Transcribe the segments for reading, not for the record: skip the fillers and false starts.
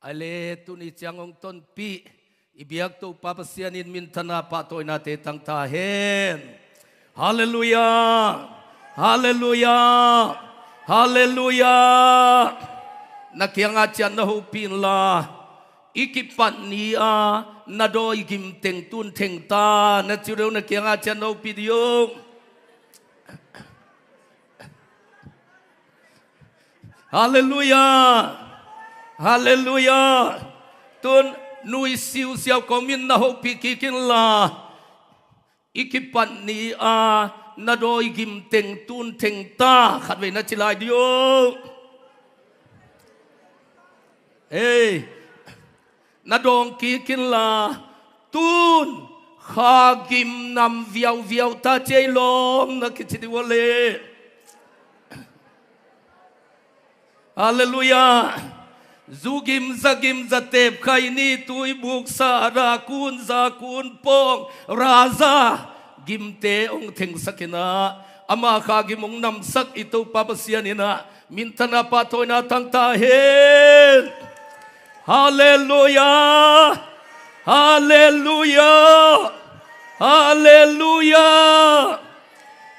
ale tuni changong ton pi ibiak to papasianin mintana patoy na te tang tahen. Hallelujah, hallelujah, hallelujah. Nakianga chan na hupin la ikipan niya na do igim teng tun teng ta na chireu nakianga chan na hupi diyo. Hallelujah, hallelujah. Tun nui siu siao komin na hupi kikin la ikipan niya na do igim teng tun teng ta khat ve na chilai diyo. Hey, na dong kikin la tun khagim nam viau viau ta chei lom na kichidi wale. Hallelujah. Zugim zagim zatep kaini tui buk sa ra kun za kun pong raza gimte ong theng sakina ama khagim ong nam sak itu papasianina mintana patoy na tang tahen. Hallelujah, hallelujah, hallelujah.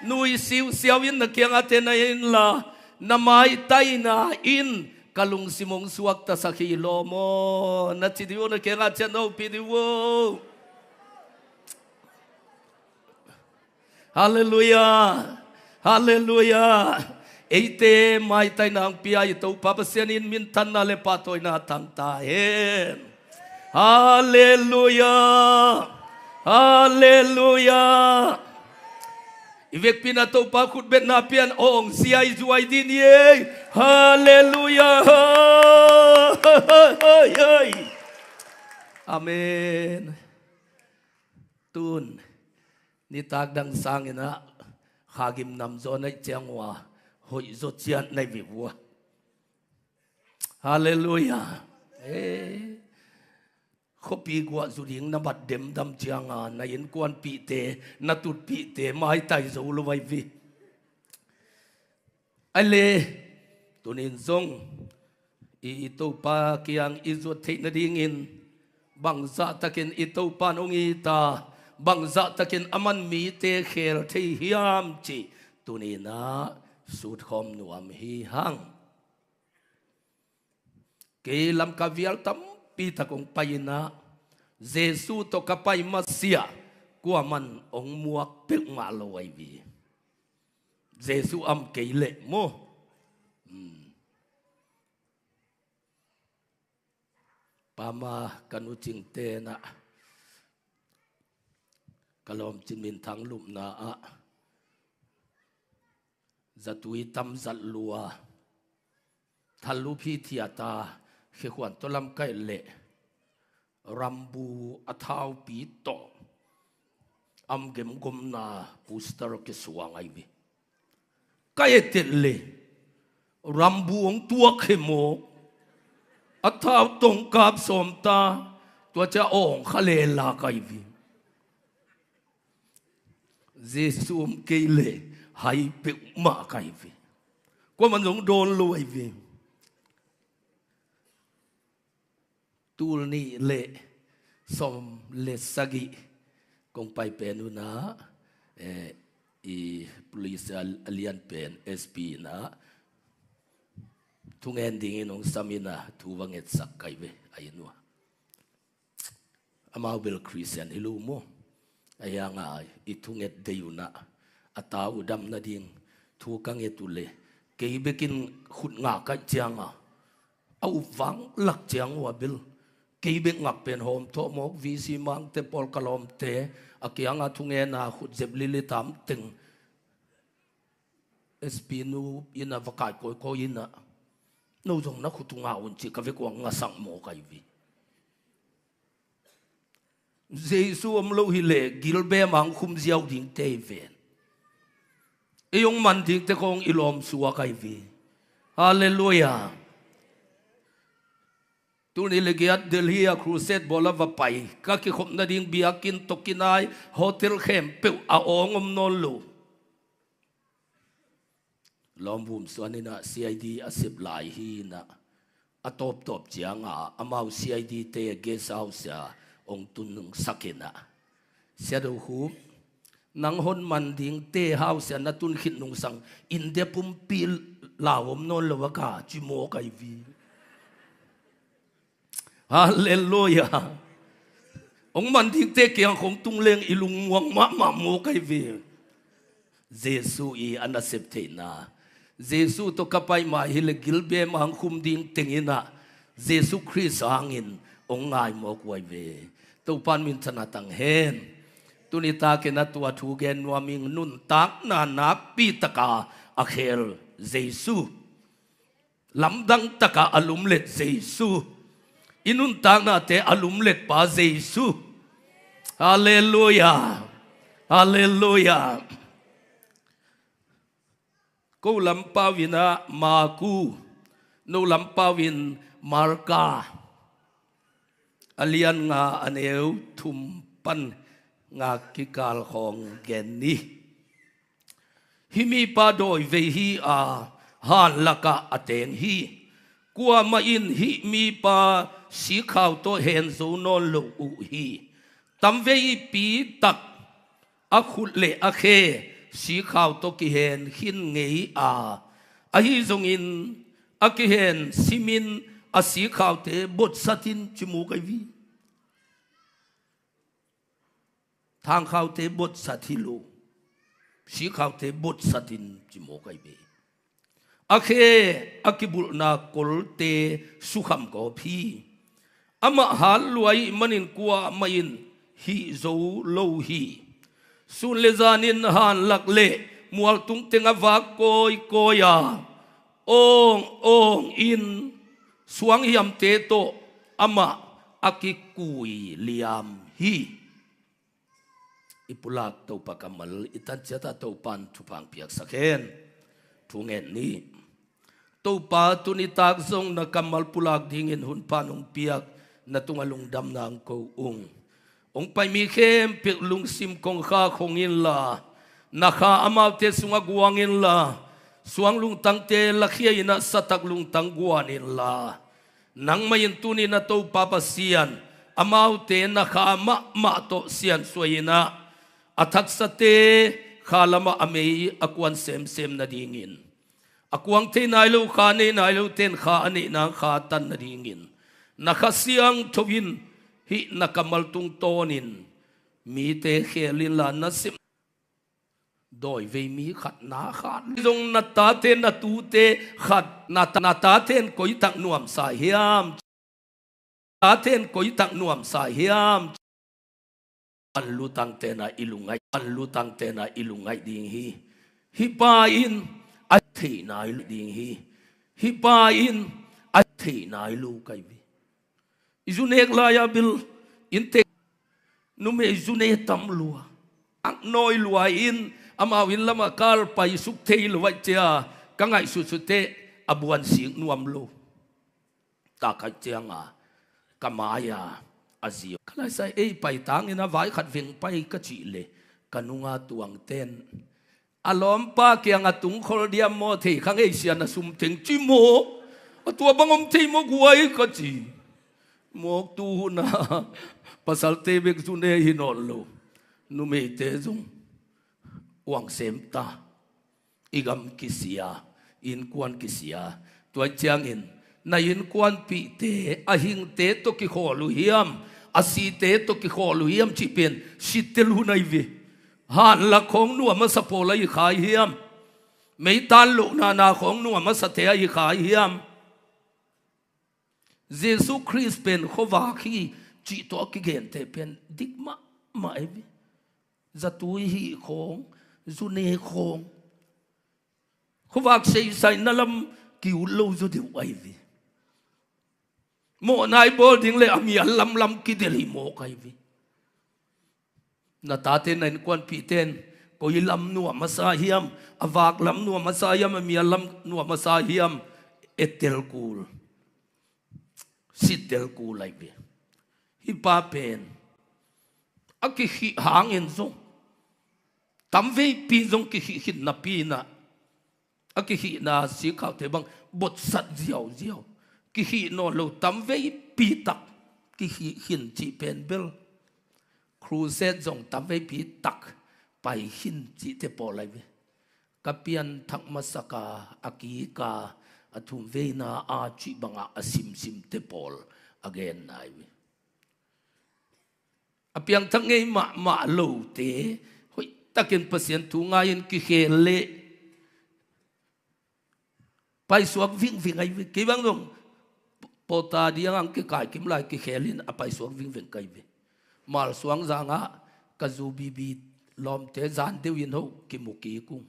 Nui siu siau in na kiang aten na in la namay tay na in kalung simong suwak ta sa kilo mo na chidiwo na kiang aten na upidiwo. Hallelujah, hallelujah. Eite mai tay na ang pia ito papasyanin mintan na lepatoy na tantahin. Hallelujah, hallelujah. Ivek pinato pa kutbet na pian ong siyay zuway din ye. Hallelujah. Amen. Tun ni tagdang sangin na hagim namzo na changwa. Hội rốt chian này vì vua. Hallelujah. Khó pi qua dù điên na bắt đếm đâm chiang à na yên quan pi tế na tụt pi tế mai tay dấu lo vai vi. Ai lê tu nên zong ito pa kiang izo thế na dingin bang za takin ito pa nong ita bang za takin aman mi te khel thế hiam chi tu nên na sút khom nuam hi hang ke lam ka vial tam pi ta kong payina Jesu to kapay masia kuaman ong muak pek ma lo ai vi Jesu am ke le mo pama kanu ching te na kalom chin min thang lum na a zatui tam zat lua thalu phi thiata khe khwan to lam kai le rambu athau pi to am gem gom na puster ke suang ai vi kai te le rambu ong tua khe mo athau tong kap som ta to cha ong khale la kai vi Jesu ke le hay bị mạ cái gì, qua mình giống đồn lùi vì tu ni lệ som lệ sagi công pai penu na police alien pen SP na tung ending nong samina tu vanget sak kai ve ayinwa amau bel Christian ilu mo ayanga itunget deyuna atau dam na ding thu kang etule ke bekin khut nga ka chianga au wang lak chiang wa bil ke be ngak pen hom tho mok vi si mang te pol kalom te akianga thunge na khut jeb lili tam teng espinu ina vakai ko ina no jong na khutunga un chi ka ve ko nga sang mo kai vi Jesu am lo hi le gilbe mang khum ziaw ding te ven iyong manting te kong ilom suwa kai vi. Hallelujah. Tu ni legiat Delhi a crusade bola va pai ka ki khom na ding biakin tokinai hotel khem pe a ongom non lu. Lom bum suanina CID asip lai hi na top chianga amau CID te guest house ong tunung sakina shadow hu nang hon man ding te house na tun khit nung sang inde pumpil lawom non lawaka chimo kai vi hallelujah ong man ding te kyang khong tung leng ilung wang ma mo kai vi Jesu i anasep te na Jesu to kapai ma hile gilbe ma khum ding tengina Jesu Christ angin ong ngai mo kwai ve to pan min chana tang hen tunita ke na tua thu gen wa ming nun tak na nak pi taka akhel Jesu lamdang taka alum let Jesu inun tak na te alum let pa Jesu hallelujah hallelujah ko lampawina maku no lampawin marka alian nga aneu thumpan nga kikal khong genni himi pa doi ve hi a han laka ateng hi kwa ma in hi mi pa si khau to hen zo non lo u hi tam ve pi tak a khut le a khe si khau to ki hen hin ngei a hi zong in a ki hen simin a si khau te bot satin chimu kai vi thang khau te bot sathilu si khau te bot satin chimu kai vi a khe a ki bul na kol te sukham ko phi ama hal luai manin kwa main hi zo lo hi sun le zanin han lak le mual tung tenga va koi koya ong in suang hiam te to ama akikui liam hi ipulak to pakamal itan chata to pan thupang piak sakhen thungen ni to pa tunitak zong na kamal pulak dingin hun panung piak na tungalung dam nang ko ong pai mi khem pek lung sim kong kha khong in la na kha amaw te sunga guang in la suang lung tang te la khia ina satak lung tang guan in la nang mayin tuni na to papa sian amaw te na kha ma to sian suina athak sate khalama amei akwan sem na dingin akwang te nailu kha ne nailu ten kha ani na kha tan na dingin na kha siang thowin hi nakamal tung tonin mi te khelin la na sim doi ve mi khat na khat jong na ta te na tu te khat na ta ten koi tak nuam sa hiam ta ten koi tak nuam sa hiam an lutang te na ilungai ding hi pa in a the nai ding hi pa in a the nai lu kai vi izunek la ya bil inte nume izune tam lua ak noi lua in amawin lama kal pai suk thei lua cha kangai su su te abuan sing nuam lo ta ka chianga kamaya azio kala sai ei pai tang ina vai khat veng pai ka chi le kanunga tuang ten alom pa kyang atung khol diam mo thei khang ei sian na sum theng chi mo atua bangom thei mo guai ka chi mok tu na pasal tebek zune hinolo nume te zung wang sem ta igam kisia in kwan kisia tua chiang in na in kwan pi te ahing te to ki kholu hiam asi te to ki kholu hiam chi pen sitel hu nai ve han la khong nu ma sapola i khai hiam mei tan lu na khong nu ma sa te ai khai hiam Jesu Christ pen khova khi chi to ki gen te pen dik ma evi zatui hi khong zune khong khova sei sai nalam ki ulo zo de wai vi mo nai bol ding le ami lam ki de li mo kai vi na ta ten nain kwan pi ten ko ilam nu ma sa hiam awak lam nu ma sa yam ami lam nu ma sa hiam etel kul sitel ku lai be hi pa pen aki hi hangin zo tam ve pi zong ki hi na pi na aki hi na si khau te bang bot sat ziaw ki hi no lo tam vei pi tak ki hi hin chi pen bel crusade zong tam vei pi tak pai hin chi te po lai ve kapian thak masaka akika athum veina a chi banga asim sim te pol again nai ve apiang thang ngei ma lo te hoi takin pasien tu ngain ki khele pai suak ving ai ve ki bang dong pota diang ang ki kai kim lai ki khelin apai suak ving kai ve mal suang zanga kazu bibi lom te zan deuin ho ki muki kung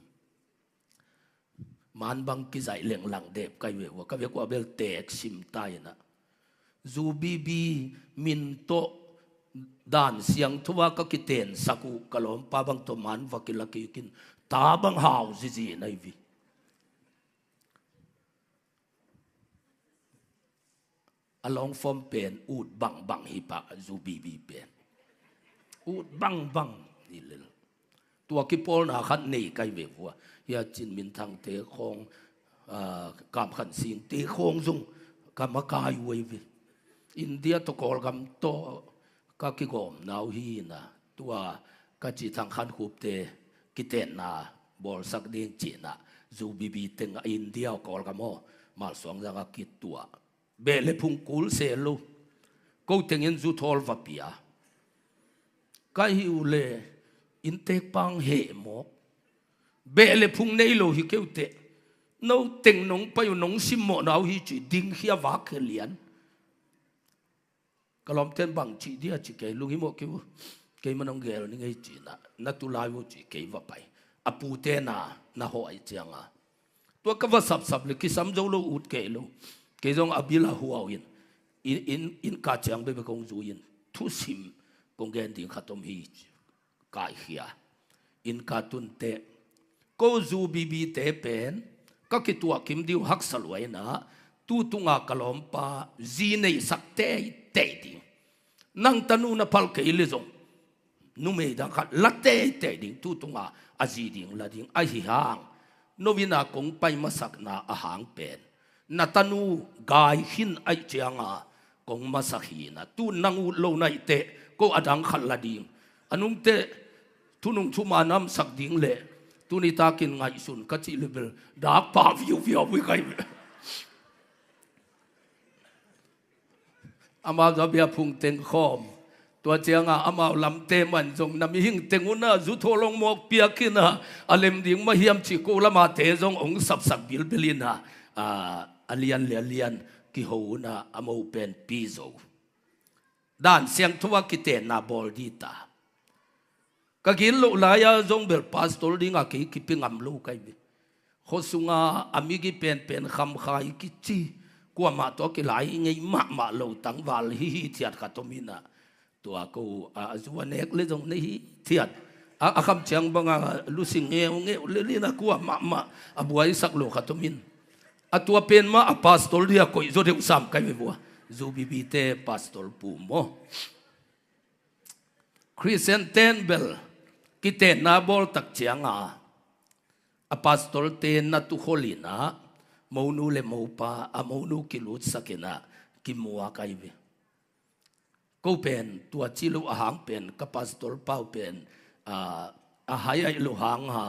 man bang ki zai leng lang dep kai ve wa ka ve ko bel tek sim tai na zu bibi min to dan siang thuwa ka kiten saku kalom pa bang to man vakila ki kin ta bang hau ji nai vi along from pen ut bang hi pa zu bibi pen ut bang ni le tua ki pol na khat nei kai ve wa ya chin min thang te khong kam khan sin te khong zung kam kai wei ve India to kol gam to ka ki gom nau hi na tua ka chi thang khan khup te ki ten na bol sak ding chi na zu bibi teng India kol gam ho mal song za ka ki tua be le phung kul se lo ko tengin zu thol va pia ka hi u le in te pang he mo be le phung nei lo hi keu te no teng nong pa yu nong sim mo nau hi chi ding hia wa ke lian kalom ten bang chi dia chi ke lu hi mo keu ke manong gel ni ngai chi na tu lai wo chi ke va pai apu te na ho ai changa to ka va sap le ki sam zo lo ut ke lo ke jong abila huaw in ka chang be kong zu in thu sim kong gen ding khatom hi kai hia in ka tun te ko zu bibi te pen ka ki tua kim diu hak salwai na tu tunga kalom pa zi nei sak te ding nang tanu na pal ke ile jong nu me da khat la te ding tu tunga azi ding la ding a hi hang novina kong pai masak na a hang pen natanu gai hin ai chianga kong masahina tu nangu lo nai te ko adang khalading anung te tunung chuma nam sak ding le tu ni takin ngai sun ka chi level da pa view wi kai ama ga bia phung teng khom tua chianga ama lam te man jong nam hing tenguna zu tholong mok pia kina alem ding ma hiam chi ko lama te jong ong sap bil belina alian ki ho na amo pen pizo dan siang thuwa ki te na bol dita ka gin lo la ya jong bel pastor dinga ki pingam lo kai bi khosunga amigi pen kham khai ki chi kwa ma to ki lai ngei ma lo tang wal hi thiat ka tomina tua ko azuanek le jong nei thiat a kham chang banga lusing nge le na kwa ma abuai sak lo ka tomin atua pen ma a pastor dia ko zo de usam kai me bua zu bibi te pastor pu mo Christian Tenbel kite na bol tak chianga a pastor te na tu holina monu le mopa a monu kilut sakena ki mua kai ve ko pen tua chilu a hang pen ka pastor pau pen a haya lu hang ha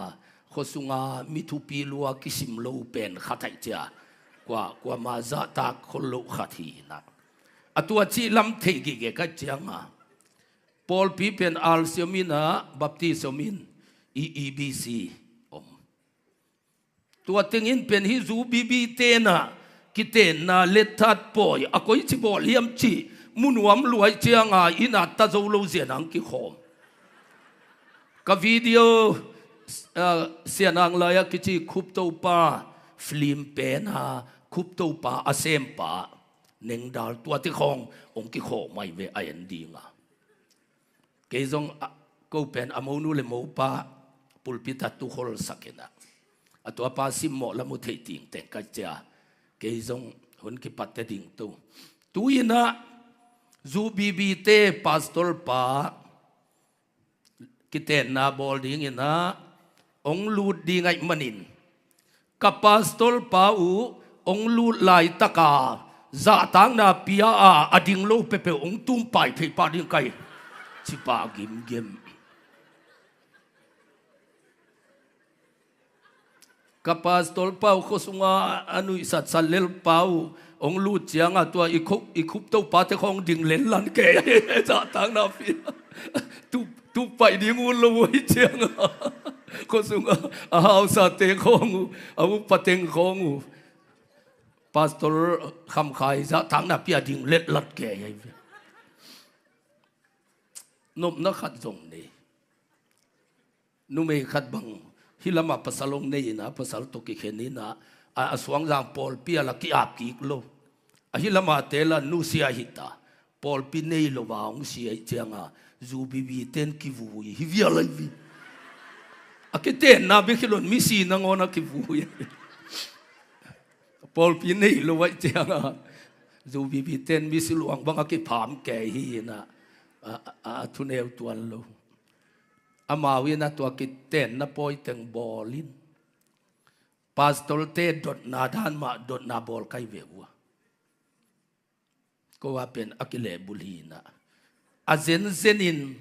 khosunga mithu pi lua kisim lo pen khathai cha kwa ma za ta kholo khathi na atua chi lam thei gi ge ka changa Paul pi pen al siomina baptisomin EBC om tua tingin pen hi zu bibi te na kiten na lethat poi akoi chi bol liam chi munuam luai chianga ina ta zo lo zianang ki khom ka video sianang laya kichi khup to pa film pen ha khup to pa asem pa neng dal tua ti khong ong ki kho mai ve ayan dinga ke zong ko pen amonu le mo pa pulpita tu hol sakena atwa pa sim mo la mu thei ting te ka cha ke zong hon ki pat te ding tu ina zu bibi te pastor pa kiten na bol ding ina ong lut ding ai manin ka pastor pa u ong lut lai taka za tang na pia a ading lo pepe ong tum pai pe pa ding kai chi pa gim gem kapastol pau khosunga anu isat salel pau ong lu chianga tua ikup to pa te khong ding len lan ke za tang na pia tu pai ding un lo wi chianga khosunga a hau sa te khong au pateng khong pastor kham khai za tang na pia ding let lat ke ai nôm nó khát rồng này nu me khát bằng hilama pasalong nei na pasal to ki kheni na a suang jang pol pia la ki ap ki lo a hilama te la nu sia hita pol pi nei lo waung sia changa zu bi bi ten ki vu hi via lai vi a ke ten na be khilon mi si na ngona ki vu pol pi nei lo wai changa zu bi bi ten mi si luang bang a ki pham ke hi na a thuneu tuan lo amawi na tua kiten na poi teng bolin pastor te dot na dan ma dot na bol kai vewa ko wa pen akile bulina azen zenin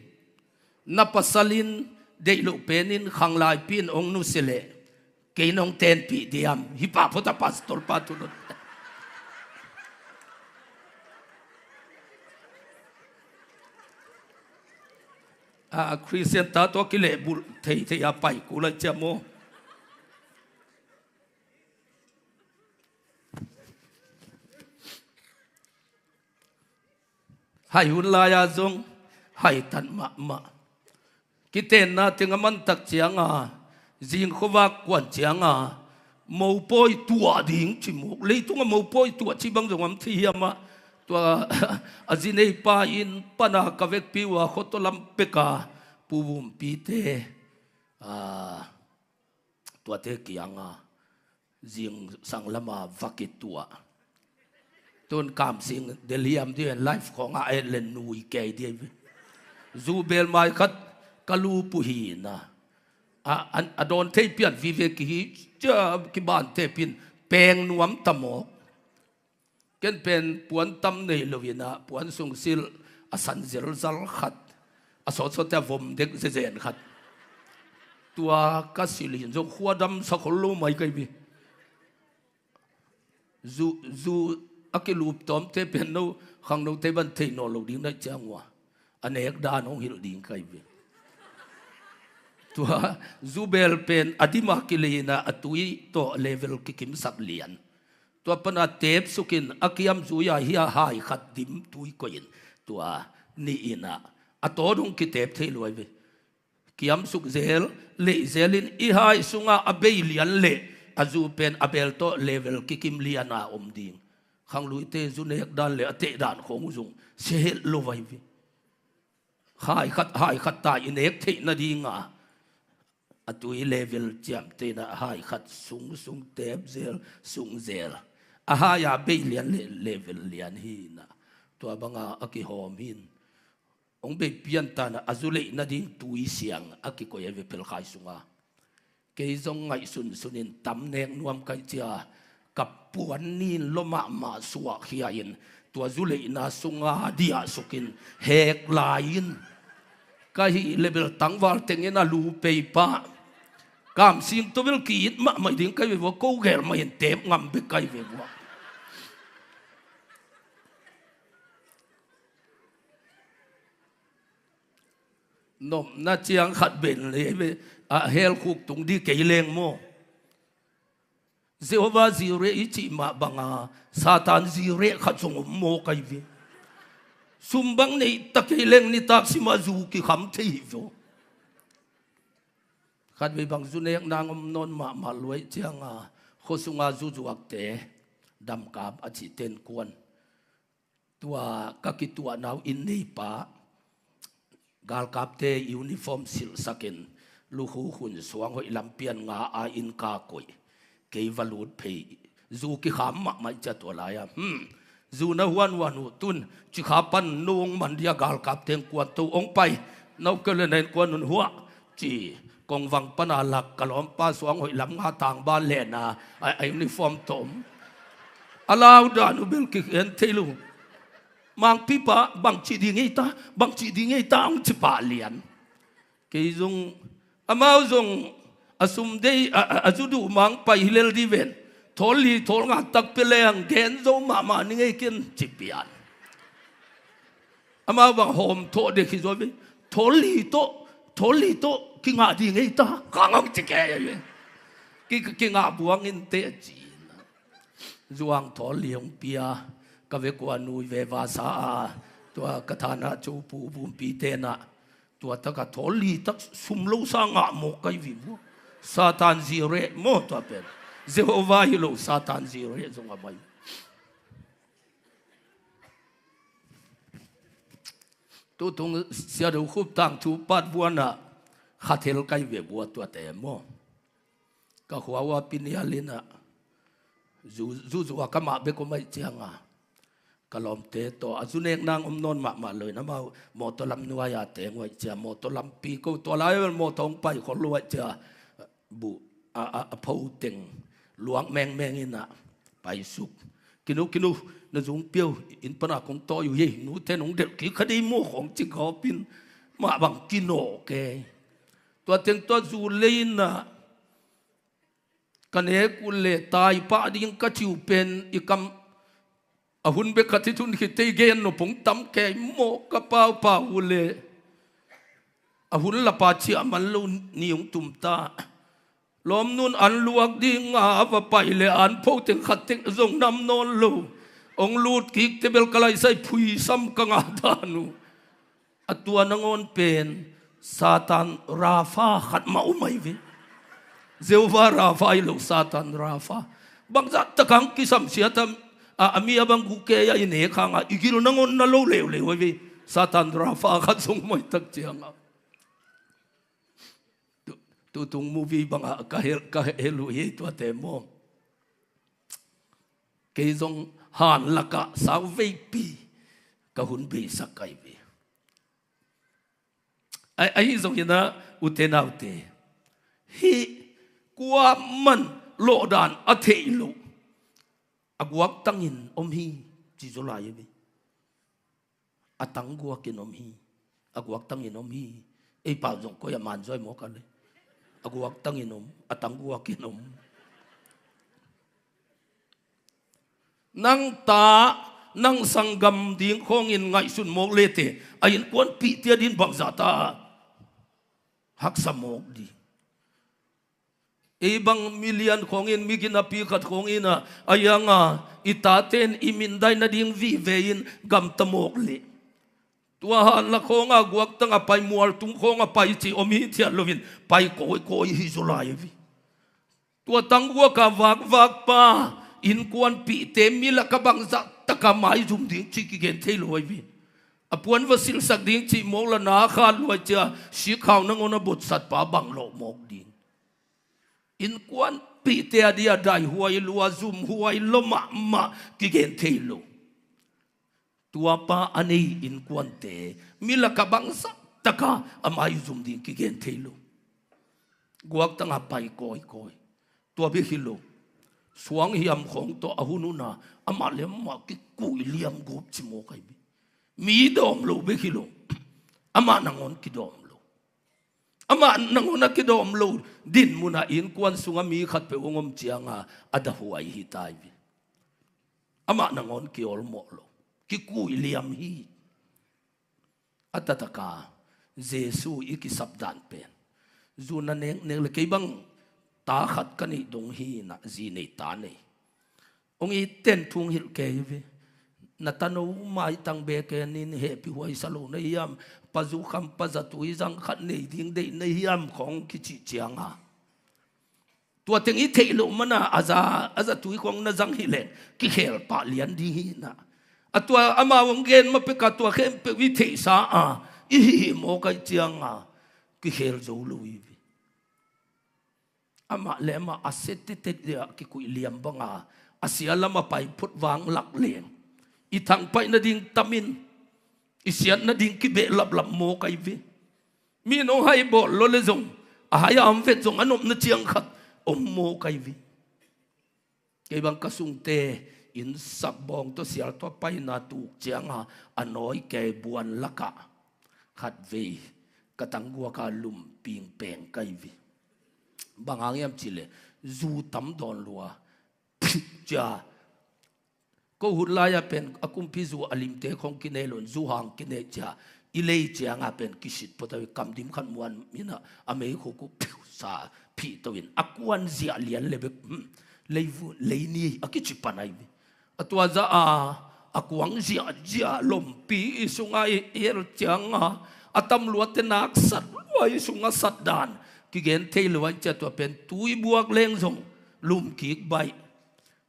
na pasalin de lo penin khanglai pin ong nu sele keinong ten pi diam hi pa phota pastor patulot Christian ta to kile bul thei thei a pai ku la chamo hai hun la ya zong hai tan ma kiten na tingaman tak chianga jing khowa kwan chianga mo poi tua ding chimuk le tunga mo poi tua chi bang jong am thi ama tua azinei pa in pana kavek piwa khotolam peka puwum pite tua te kianga jing sanglama vakitua ton kam sing deliam de life khonga elen nui ke de zubel mai khat kalu puhina adon te pian vive ki cha ki ban te pin peng nuam tamok ken pen puan tam nei lovina puan sung sil asan zel zal khat asot sot ta vom dek zen khat tua kasilin zo khuadam sakholo mai kai bi zu akilup tom te pen no khang no te ban the no lo ding na changwa anek da no hil ding kai bi tua zubel pen adima kilina atui to level kikim sak lian tua pana tep sukin akiam zuya hiya hai khat dim tui koin tua ni ina atodung kitep thei loi ve kiam suk zel le zelin I hai sunga abei lian le azu pen abel to level kikim liana ding khang lui te zunek dan le ate dan khong zung sehel lo vai ve hai khat ta inek thei na dinga atui level jam te na hai khat sung tep zel sung zel aha ya be lian level lian hi na to banga aki hom hin ong be pian ta na azule na ding tui siang aki ko ye pel khai sunga ke zong ngai sunin tam nek nuam kai chia kap puan nin loma ma suwa khiain to azule na sunga dia sukin hek lain kai level tangwal tengena lu pe pa cảm xin tôi biết kỹ mà mày đến cái về vô câu ghẻ mày hiện tép ngầm biết cái về vô nôm na chiang khát bền lấy về hel khúc tung đi cái leng mo Jehovah Jireh chỉ mà bằng Satan Jireh khát dùng mo cái về sumbang này ta cái leng ni ta si ma du ki kham thi vô khát về bằng du nek nang non mà lối chiang khosunga du juak te dam kap a chi ten kuan tua kaki tua naw in nei pa gal kap te uniform sil sakin lu hu hun suang hoi lampian nga a in ka koi ke valut phe zu ki kham ma cha to la ya zu na wan tun chi kha pan nong man dia gal kap ten kuan to ong pai nau ke le nen kuan nun huwa chi kong vang panalak kalom pa suang hoi lam nga tang ba le na ai uniform tom alau dan ubel ki en thelu mang pipa bang chi di ngai ta ang chi pa lian ke zung amau zung asum dei azudu mang pai hilel di ven tholi thol nga tak peleng gen zo ma ni ngai kin chi pian amau bang hom tho de ki zo be tholi to ki nga di ngai ta kang chi ke ye ki nga buang in te chi zuang tholi ong pia ka ve ko anui ve va sa tua kathana chu pu bum pi te na tua ta ka tholi tak sum lo sa nga mo kai vi mo satan zire mo to pen Jehovah hilo satan zire zong abai tu tung sia do khup tang thu pat buana khathel kai ve bua tua te mo ka huawa pinialina zu ka ma be ko mai chianga kalom te to azunek nang non ma loi na mau mo to lam nuwa ya te ngoi cha mo to lam pi ko to lai mo tong pai ko luwa cha bu a phau teng luang meng ina pai suk kinu na zung piao in pana kong to yu ye nu te nong de ki khadi mo khong chi ko pin ma bang kino ke to teng to zu leina kane kule tai pa ding ka chiu pen ikam ahun be khati thun khite gen no pung tam ke mo ka pa ule ahun la pa chi amal lu niung tum ta lom nun an luak ding nga va pai le an pho teng khat teng zong nam non lu ong lut ki tebel kalai sai phui sam ka nga danu atua nangon pen satan rafa khat ma umai ve Jehovah Rafa ilo satan Rafa bang zat takang kisam siatam ami abang guke ya ine khanga igilo nangon na lo le we satan Rafa khat song moi tak chianga tu tung movie bang ka helu ye to temo ke zong han laka sau ve pi ka hun be sakai ve ai zong ina utenaute hi kwa man lo dan a thei lu aguak tangin om hi chi zo lai bi atang guak kin om hi aguak tangin om hi ei pa jong ko ya man joi mo ka le aguak tangin om atang guak kin om nang ta nang sanggam ding khong in ngai sun mok le te ain kon pi tia din bang za ta hak samok di ibang million khongin migin api khat khongina ayanga itaten imindai na ding vi vein gam tamok le tua han la khonga guak tanga pai mual tung khonga pai chi omi thia lovin pai koi hi zulai vi tua tangwa ka wak pa in kwan pi te mila ka bang za taka mai zum ding chi ki gen thei loi vi apuan vasil sak ding chi mola na kha loi cha si khaw na ngona bot sat pa bang lo mok ding in kwan pi te adia dai huai lua zum huai loma ma ki gen thei lo tua pa ani in kwan te mila ka bang sa taka amai zum ding ki gen thei lo guak tanga pai koi tua bi hilo suang hiam khong to ahununa ama lem ma ki kui liam gop chimo kai bi mi dom lo bi hilo ama nangon ki dom lo ama nangon ki dom lo din muna in kwan sunga mi khat pe ongom chianga ada huai hi tai bi ama nangon ki ol mo lo ki kui liam hi atataka jesu iki sabdan pen zuna neng le ke bang ta khat kani dong hi na ji nei ta nei ong i ten thung hil ke ve na tano mai tang be ke nin he pi huai salo nei yam pazu kham pazatu i jang khat nei ding dei nei yam khong ki chi chianga tua teng i thei lo mana aza tui khong na jang hi le ki khel pa lian di hi na atua ama wong gen ma pe ka tua khem pe wi thei sa i hi mo kai chianga ki khel zo lo wi ama lema asete te ki ku liam banga asia lama pai phut wang lak leng i thang pai na ding tamin isian na ding ki be lap mo kai vi mi no hai bo lo le zong a hai am vet zong anom na chiang khat om mo kai vi ke bang ka sung te in sak bong to sial to pai na tu chiang ha anoi ke buan laka khat ve katang gua ka lum ping peng kai vi bangang yam chile zu tam don lua cha ko hulaya pen akum pi zu alim te khong kinelon zu hang kine cha ilei chiang a pen kisit potawi kam dim khan muan mina ame ko ko sa phi tawin akwan zia lian lebe leivu leini akichi panai atwa za a akwang zia zia lompi isungai er changa atam luat nak sat wai sunga sat dan ki gen thei luan cha to pen tui buak leng zong lum kik bai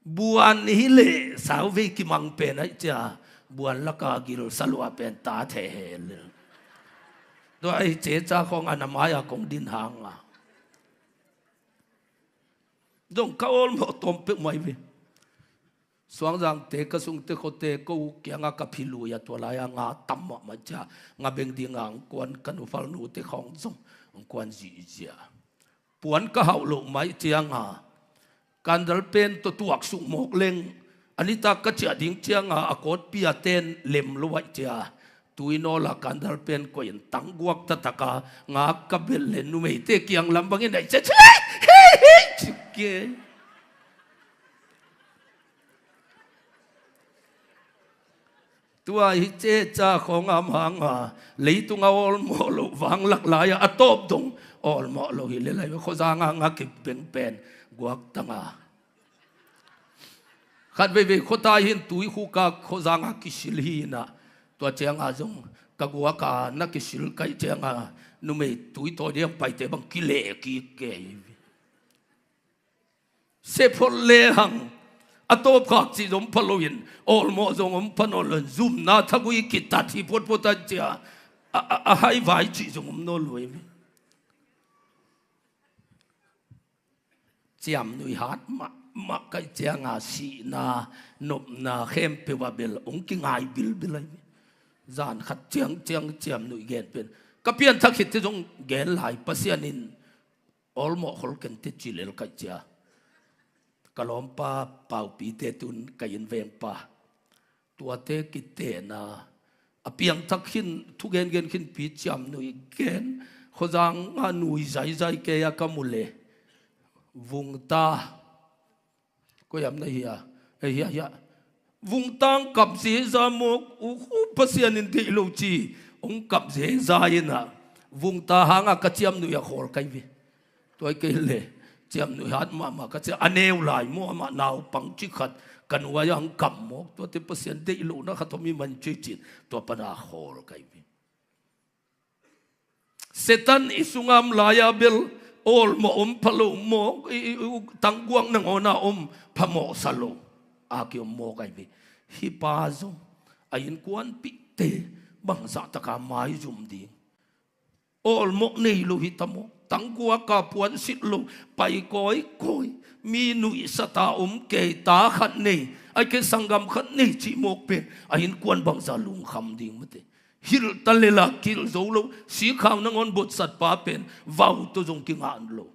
buan hi le sau ve ki mang pen ai cha buan laka gil salwa pen ta the hel do ai che cha khong anamaya kong din hanga dong ka ol mo tom pe mai ve suang jang te ka sung te khote ko kyanga ka philu ya to la ya nga tam ma cha nga beng ding ang kwan kanu fal nu te khong zong kwan ji ja puan ka hau lo mai chiang ha kandal pen to tuak sung mok leng anita ka cha ding chiang ha akot pia ten lem lo wa cha tuino la kandal pen ko yen tang guak ta taka nga ka bel le nu mei te kyang lambang in dai cha ke tua hi che cha khong am hang a leitung a ol mo lo wang lak la ya atop dong ol mo lo hi le lai kho za nga ki pen pen guak tanga khat ve ve khota hin tui khu ka kho za nga ki sil hi na to chang a jong ka gua ka na ki sil kai chang a nu me tui to dia pai te bang ki le ki ke se phol le hang atop khak chi jom phaloin ol mo jong om panol zoom na thagui ki ta thi pot pot cha a hai vai chi jong om no loi chiam nui hat ma kai chiang a si na nop na khem pe wa bel ong ki ngai bil bilai zan khat chiam nui gen pen ka pian thak hit te jong gen lai pasianin ol mo khol ken te chilel ka cha kalom pa pau pi te tun kayin veng pa tua te ki te na apiang thak hin thu gen khin pi cham nui gen khojang a nui zai ke ya kamule vung ta ko yam na hiya vung tang kap se za mok u pasian in te lo chi ong kap se za ina vung ta hanga ka chiam nui a khol kai vi toy ke le chiam nu hat ma ka che aneu lai mo ma naw pang chi khat kan wa yang kam mo to te pasien de lu na khathomi man chi chin to pana khol kai bi setan isungam laya bel ol mo phalo mo tangguang nang ona phamo salo a ki mo kai bi hi pa zo ayin kwan pi te bang za ta ka mai zum di ol mo nei lu hi tamo tang gua ka puan sit lu pai koi mi nui sata ke ta khat nei ai ke sangam khat nei chi mok pe ain kwan bang za lung kham ding mate hil talela kil zo lo si khaw nang on bot sat pa pen vau to jong ki ngan lo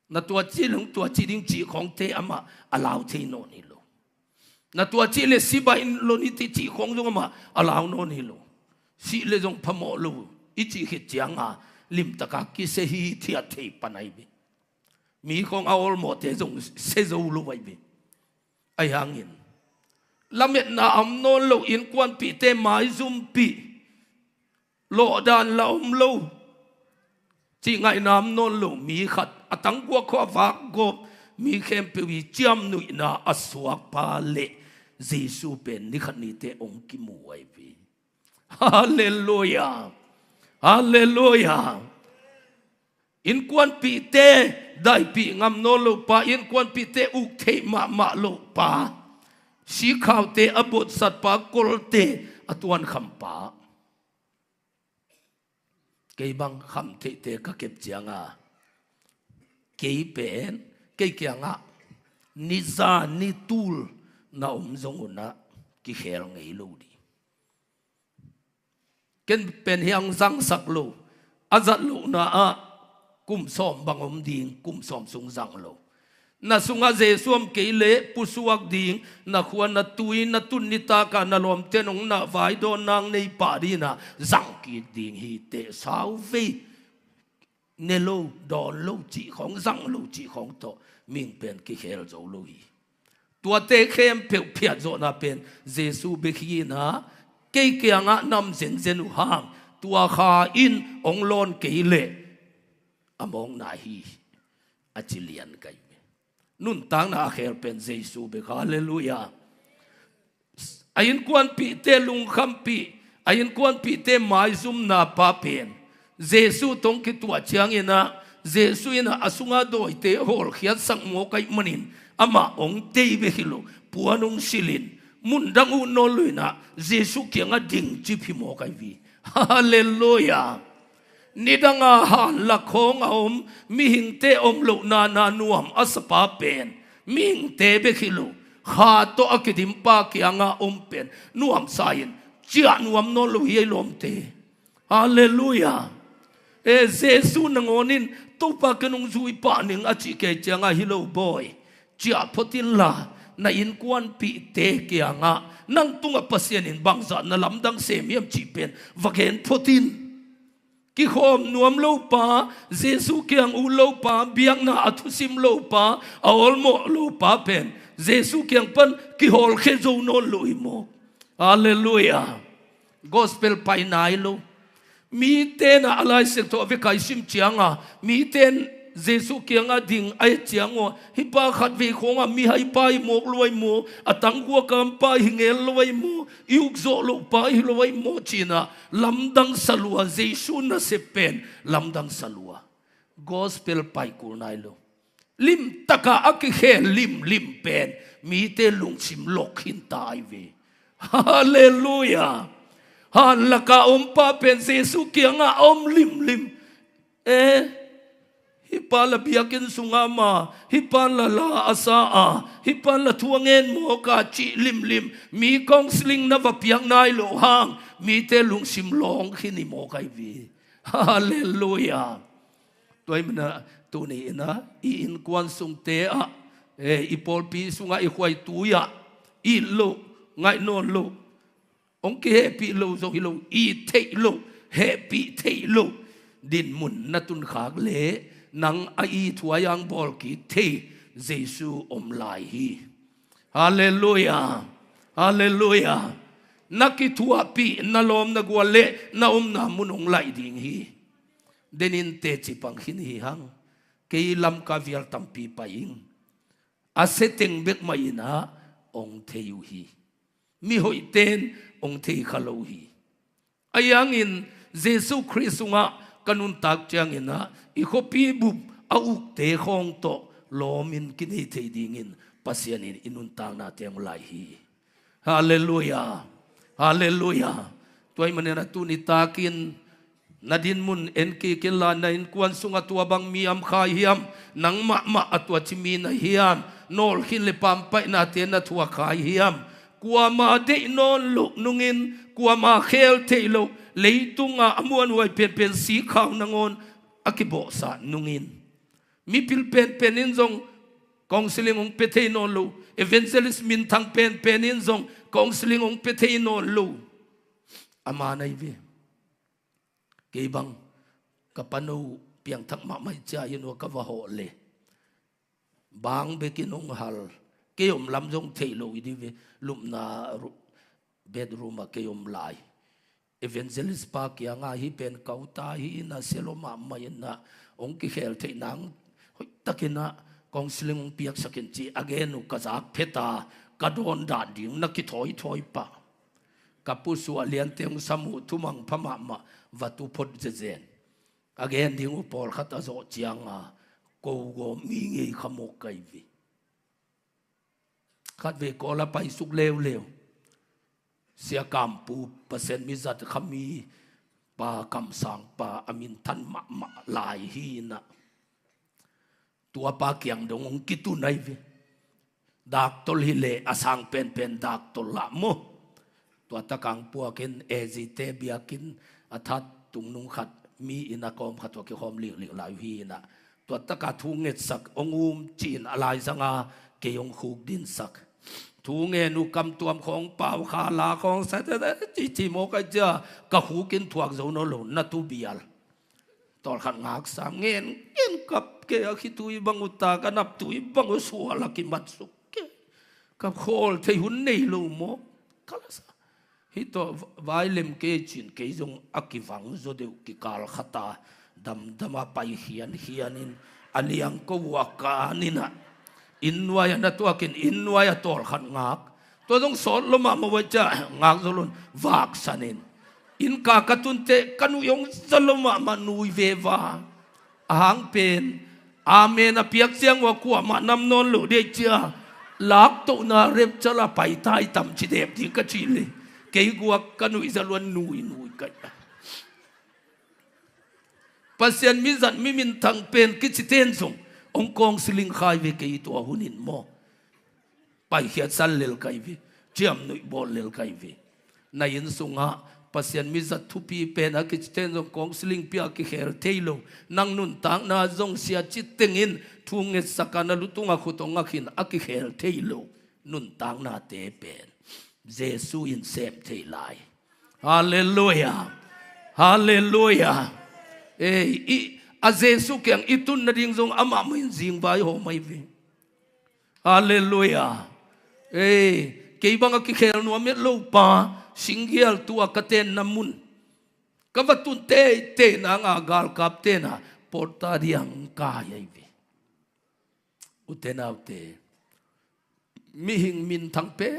na tua chi lung tua chi ding chi khong te ama alaw the no ni lo na tua chi le si ba in lo ni ti chi khong jong ama alaw no ni lo si le jong phamo lo ichi hit chiang a lim taka ki se hi thia thei panai bi mi khong aol mo te jong se zo lu wai bi ai hangin lamet na am non lo in kwan pi te mai zum pi lo dan la lo chi ngai nam non lo mi khat atang kwa kho vak go mi khem pe wi chiam nui na aswak pa le jesu pen ni khat ni te ong ki mu wai bi hallelujah hallelujah in kwan pi te dai pi ngam no lo pa in kwan pi te uk the ma lo pa si khaw te abot sat pa kol te atuan kham pa ke bang kham te ka kep chianga ke pen ke kyanga ni za ni tul na zong na ki khel ngei lo di ken pen hiang zang sak lo azat lo na a kum som bangom ding kum som sung zang lo na sunga Jesum keile pusuak ding na khuan na tui na tun nita ka na lom tenong na vai do nang nei pa di na zang ki ding hi te sau ve ne lo don lo chỉ khong zang lo chỉ khong to ming pen ki khel zo lo hi tua te khem pe phiat zo na pen Jesu be khi na ke ke anga nam zen zen u hang tua kha in ong lon keile among na hi achilian kai nun tang na khel pen Jesu be hallelujah ayin kwan pi te lung kham pi ayin kwan pi te mai zum na pa pen Jesu tong ki tua chiang ina Jesu ina asunga doi te hol khiat sang mo kai manin ama ong te be hilo puanong silin mundang u no luina Jesu kianga ding chi phi mo kai vi hallelujah nidanga han la khong om mi hing te om lo na na nuam asapa pen mi hing te be khilo kha to akidim pa kianga om pen nuam sain chia nuam no lo hi lom te hallelujah e Jesu nangonin to pa kanung zui pa ning achi ke changa hilo boy chia photin la na in kwan pi te kianga nang tunga pasien in bangza na lamdang semiam chi pen vaken photin ki khom nuam lo pa Jesu kyang u lo pa biang na athusim lo pa aolmo lo pa pen Jesu kyang pan ki hol khe zo no lo mo hallelujah gospel pai nai lo mi ten alai se to ve kai sim chianga mi ten Jesu kyang a ding ai chiango hi pa khat ve khonga mi hai pai mok loi mo atang ko kam pa hingel loi mo yuk zo lo pa hi loi mo china lamdang salua Jesu na se pen lamdang salua gospel pai kur nai lo lim taka akhe lim pen mi te lung sim lok hin tai ve hallelujah han laka pa pen Jesu kyang a lim hipala biakin sungama hipala la asaa hipala tuangen mo ka chi lim mi kong sling na vapiang nai lo hang mi te lung sim long khini mo kai vi hallelujah toy mana tu ni na I in kwan sung te a I pol pi sunga I khwai tu ya I lo ngai non lo ong ke pi lo zo hi lo I te lo happy te lo din mun na tun khak le nang ai thuayang bol ki the Jesu om lai hi hallelujah hallelujah naki thua pi nalom na gwale na na munong lai ding hi denin te chi pang hin hi hang ke lam ka vial tampi paing aseteng bek mai na ong theu hi mi hoi ten ong thei khalo hi ayang in Jesu Christunga kanun tak chang ina I kopi bub au te khong to lomin kini te dingin pasianin inuntang na teng lai hi hallelujah hallelujah toy manena tu ni takin nadin mun enki kila na in kwan sunga tua bang miam kha hiam nang ma atwa chimi na hiam nol hin le pampai na te na tua kha hiam kwa ma de non lu nungin kwa ma khel te lo leitunga amuan wai pen si khaw nangon akibo sa nungin mi pil pen zong counseling ong petay no lo evangelist min thang pen zong counseling ong petay no lo amanay vi kay bang kapano piang thak ma mai cha yun wa kavaho le bang bekinong hal kayom lam zong tay lo idi vi lum na bedroom a kayom lai evangelist pa kya nga hi pen kauta hi na seloma mai na ong ki khel thei nang hoi takina counseling ong piak sakin chi again u kazak pheta kadon dan ding na ki thoi pa kapu su alian teng samu thumang phama ma vatu phot jejen again ding u por khata zo chianga ko go mi ngi khamok kai vi khat ve ko la pai suk lew sia kampu pasen mizat khami pa kam sang pa amin than ma lai hi na tua pa kyang dong kitu nai ve dak tol hi le asang pen dak tol la mo tua ta kang puakin ezite biakin athat tung nung khat mi ina kom khat ki hom li lai hi na ตัวตะกาทุ่งเงสักองุมจีนอะไรสังอาเกยงคูกดินสักทุ่งเงนุกำตัวของเป่าขาลาของสัตว์จีโมกเจ้ากะหูกินถวกโซนหลุนนัตุเบียลตอนขันงักสามเงินกับเกยคิตุยบังอุตากันนับตุยบังอุสัวลักิมัดสุกเกกับโคลเทหุนนี่ลูโมกัลสะฮิตวายเลมเกจินเกยจงอักิวังโซเดวกิกาลขตาดำมาไปเฮียนินอันยังก็วักานินะอินวายนัตัวกินอินวายตอลขันงักตัวต้องสอนลมามาว่าจะงักโซลุนวักสันินอินกากตุนเตกันุยงสลมามานุยเววาหางเป็นอาเมนเปียกเสียงว่ากัวมานำนนหลุดเดเจ้าลักตุนาเร็บจะละไปตายต่ำชิเดบที่กชิเลยเกยกัวกันุยสลวนนุยกันปัสยันมิจันมิมินทังเป็นกิจเตนส่งองกองสิลิงขายเวกยตัวหุนินโมไปเขียนสันเลลไกเวเจียมนุยบอลเลลไกเวในยินส่งฮะปัสยันมิจัดทุปีเป็นอากิจเตนส่งกองสิลิงเปียกิเขลเทโลนังนุนตังนาจงเสียจิตติงินทุ่งเงสักนาลุตุงอาคุตงอาขินอากิเขลเทโลนุนตังนาเตเป็นเยซูอินเซมเทไลฮาเลลูยาฮาเลลูยาอาเจสุเกียงอิตุนนดิ่งจงอามามินจิงไปโฮไม่เวฮาเลลูยาเกี่ยบังกิเคลนัวเมตโลปาสิงเกลตัวกเตนนามุนกวัตุนเตนางากาลกับเตนะปอตาเรียงกายเวอุเตนาอุเตมิหิงมินทั้งเป็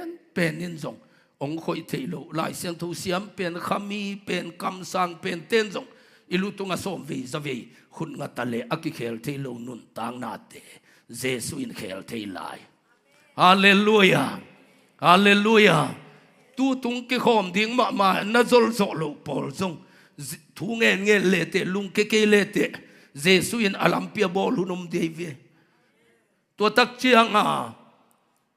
นนินจงองคอยเทโลลายเสียงทูเสียมเป็นขมีเป็นคำสั่งเป็นเต้นจงอิลุตุงาสมวีจะวีคุณงาตะเลอากิเคลเทโลนุนตางนาเตเจสุอินเคลเทไลฮาเลลูยาฮาเลลูยาตูตุงกิขอมดิ้งมานาจลโซโลปอลซงทุงเงินเลเตลุงเกเลเตเจสุอินอาลัมเปียบอลหุนมเดวีตัวตักเชียง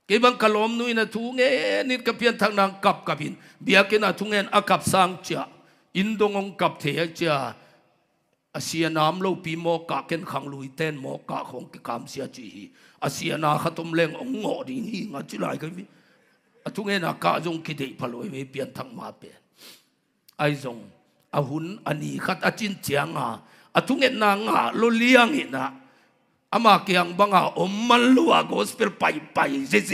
เก็บังกลอมนุยนะทุงเงินนิดกับเพียนทางนางกับกับหินเบียกินะทุงเงินอากับสังเจ้าอินดงองกับเทียเจ้าอาเซียน้ำโลปีโมกะเก็นขังลุยเต้นโมกะของกิกามเสียจีอาเซียนาขตมเลงองงอดีนี่งัดจิไลกันวิทุกเงินอากาศจงคิดพลอยไม่เปลี่ยนทั้งมาเป็นไอจงอาหุนอันนี้ขัดอาจินเจียงทุกเงินนางโลเลียงเห็นอามาเกียงบังอมมันลัวกอสเปลไปเจ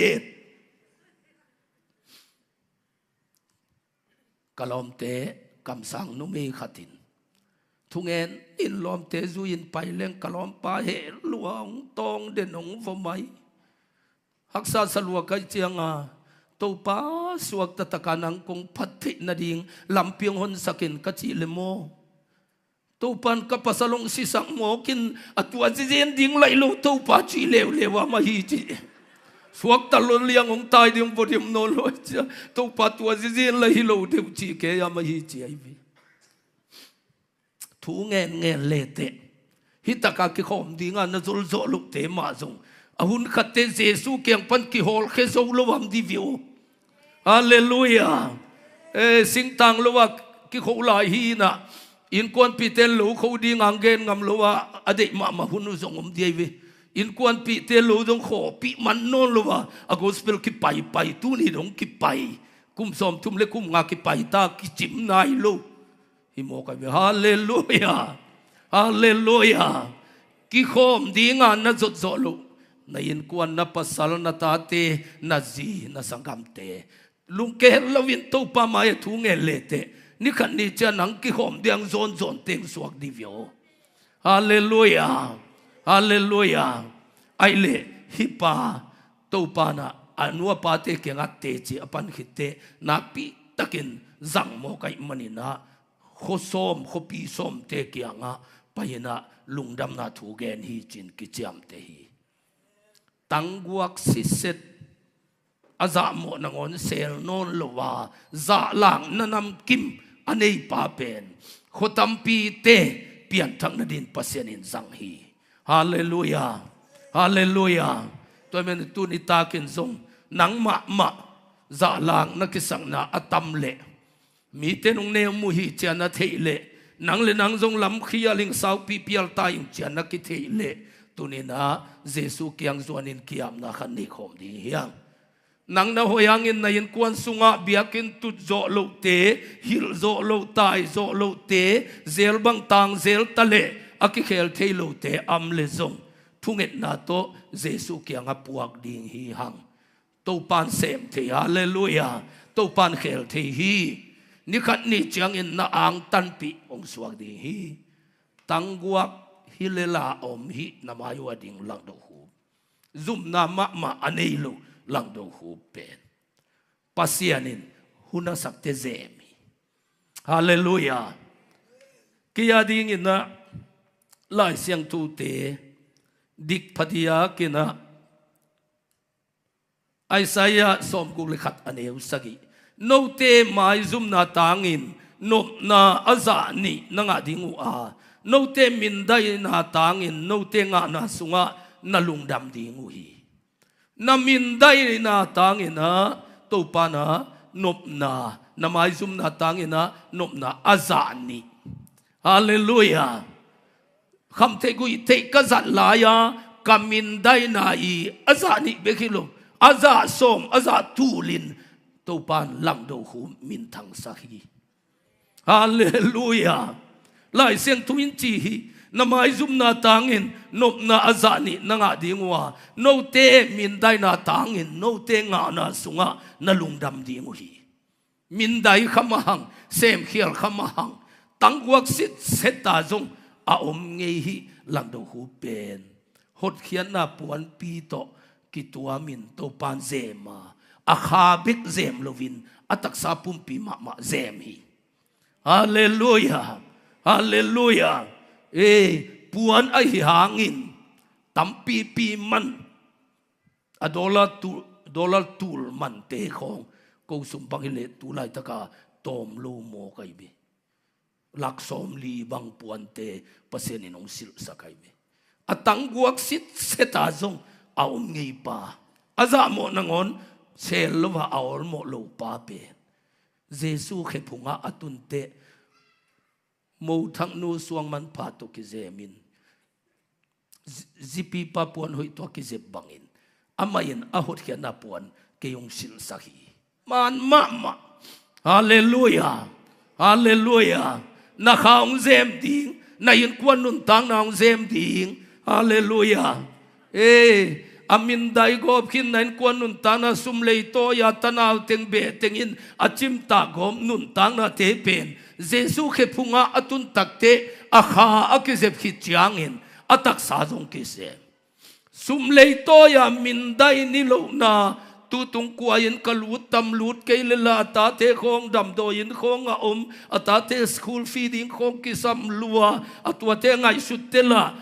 กะลอมเตคำสั่งนุมีขัดินทุงเงินอินลอมเตจุยินไปเล่งกะลอมปาเหลวงตองเด่นองฟมัยฮักษาสลัวกเจียงตัวป้าสวกตะตะการนังคงพัดทินาดิงลำเพียงหนสกินกจิเลโมตัวปันกับภาษาลงสิสังโมกินตัวเจนดิ่งไหลลูตัวป้าจีเลวมาฮีจีสวกตะลุเลียงของตายดิ่งบดิมโนโลจ้าตัวป้าตัวเจนไหลลูเดียวจีเกียมาฮีจีไอวีทุงเงินเลเตฮิตากากิขอมดิ่งนั่นจลโจลุเตมาจงอาหุนขัดเตเจสุเกียงปันกิฮอลเคโซลวัมดิวิโอฮาเลลูยาสิงตังลวกกิโคลายฮีนะอินควนปีเตลลูเขาดีงางเกนงำลวะอดีมาหุนส่งอมเดียวิอินควนปีเตลลูดงขอปีมันโนลวะอากอสเปลกิไปตูนี่ดงกิไปกุมสมทุมเล็กุมงากิไปตากิจิมนายลูฮิโมกันฮาเลลูยาฮาเลลูยากิขอมดีงานนัดจดลูna in kuan na pasal na tate na zi na sangam te lung ke lovin to pa mai thu nge lete ni khan ni cha nang ki khom diang zon teng suak divyo hallelujah hallelujah ai le hipa to pa na anua pa te ke nga te chi apan khite na pi takin zang mo kai manina khosom khopi som te kyanga payina lungdam na thu gen hi chin ki cham te hi tangguak siset aza mo nangon sel non lowa za lang nanam kim anei pa pen khotampi te pian thang na din pasien in zang hi hallelujah hallelujah to men tu ni takin zong nang ma za lang na kisang na atam le mi te nong ne mu hi cha na thei le nang le nang zong lam khia ling sau pi pial ta yung chian na ki thei le tunina Jesu kyang zuanin kiam na khan ni khom ding hiang nang na hoyangin na yin kwan sunga biakin tut zo lo te hil zo lo tai zo lo te zel bang tang zel tale aki khel thei lo te am le zong phunget na to Jesu kyang a puak ding hi hang to pan sem the hallelujah to pan khel the hi ni khat ni chiang in na ang tan pi ong suak ding hi tangguak hilela om hi namayo ding lang do hu zum na ma anei lo lang do hu pen pasianin huna sakte zemi hallelujah kia ding in na lai siang tu te dik padia kina Isaiah som kuk lekhat aneu sagi no te mai zum na tangin nop na aza ni nanga dingu a no te min dai na tangin no te nga na sunga na lungdam dingu hi na min dai na tangin na to pa na nop na mai zum na tangin na nop na aza ni hallelujah kham te gui te ka zat la ya kamin dai na I aza ni bekilo aza som aza tulin to pan lam do hu min thang sahi hallelujah lai siang tuin chi hi na mai zum na tangin nop na aza ni na nga dingwa no te min dai na tangin no te nga na sunga na lungdam dingu hi min dai khamahang sem khial khamahang tangwak sit seta zong a om ngei hi lam do hu pen hot khian na puan pi to ki tua min to pan zema a kha bik zem lovin atak sa pumpi ma zem hi hallelujah hallelujah puan ai hangin tampi pi man a dollar tul man te khong ko sum bang le tu lai taka tom lo mo kai bi lak som li bang puan te pasen inong sil sakai me atang guak sit seta zong aum ngei pa aza mo nangon sel lova aol mo lo pa pe Jesu khe phunga atun te mo thang nu suang man pha to ki zemin zipi pa puan hoi to ki zeb bangin amain ahot khia na puan ke yong sil sahi man ma hallelujah hallelujah na khaung zem ding na yin kwan nun tang na zem ding hallelujah amin dai gop khin nain kwan nun tang na sum lei to ya tanaw teng be tengin achim ta gom nun tang na te pen Jesu khe phunga atun takte akha akizep khi chiangin atak sa jong ki se sum lei to ya min dai ni lo na tu tung kuayin kalut tam lut ke lela ta te khong dam do yin khong a ata te school feeding khong ki sam lua atwa te ngai sut te la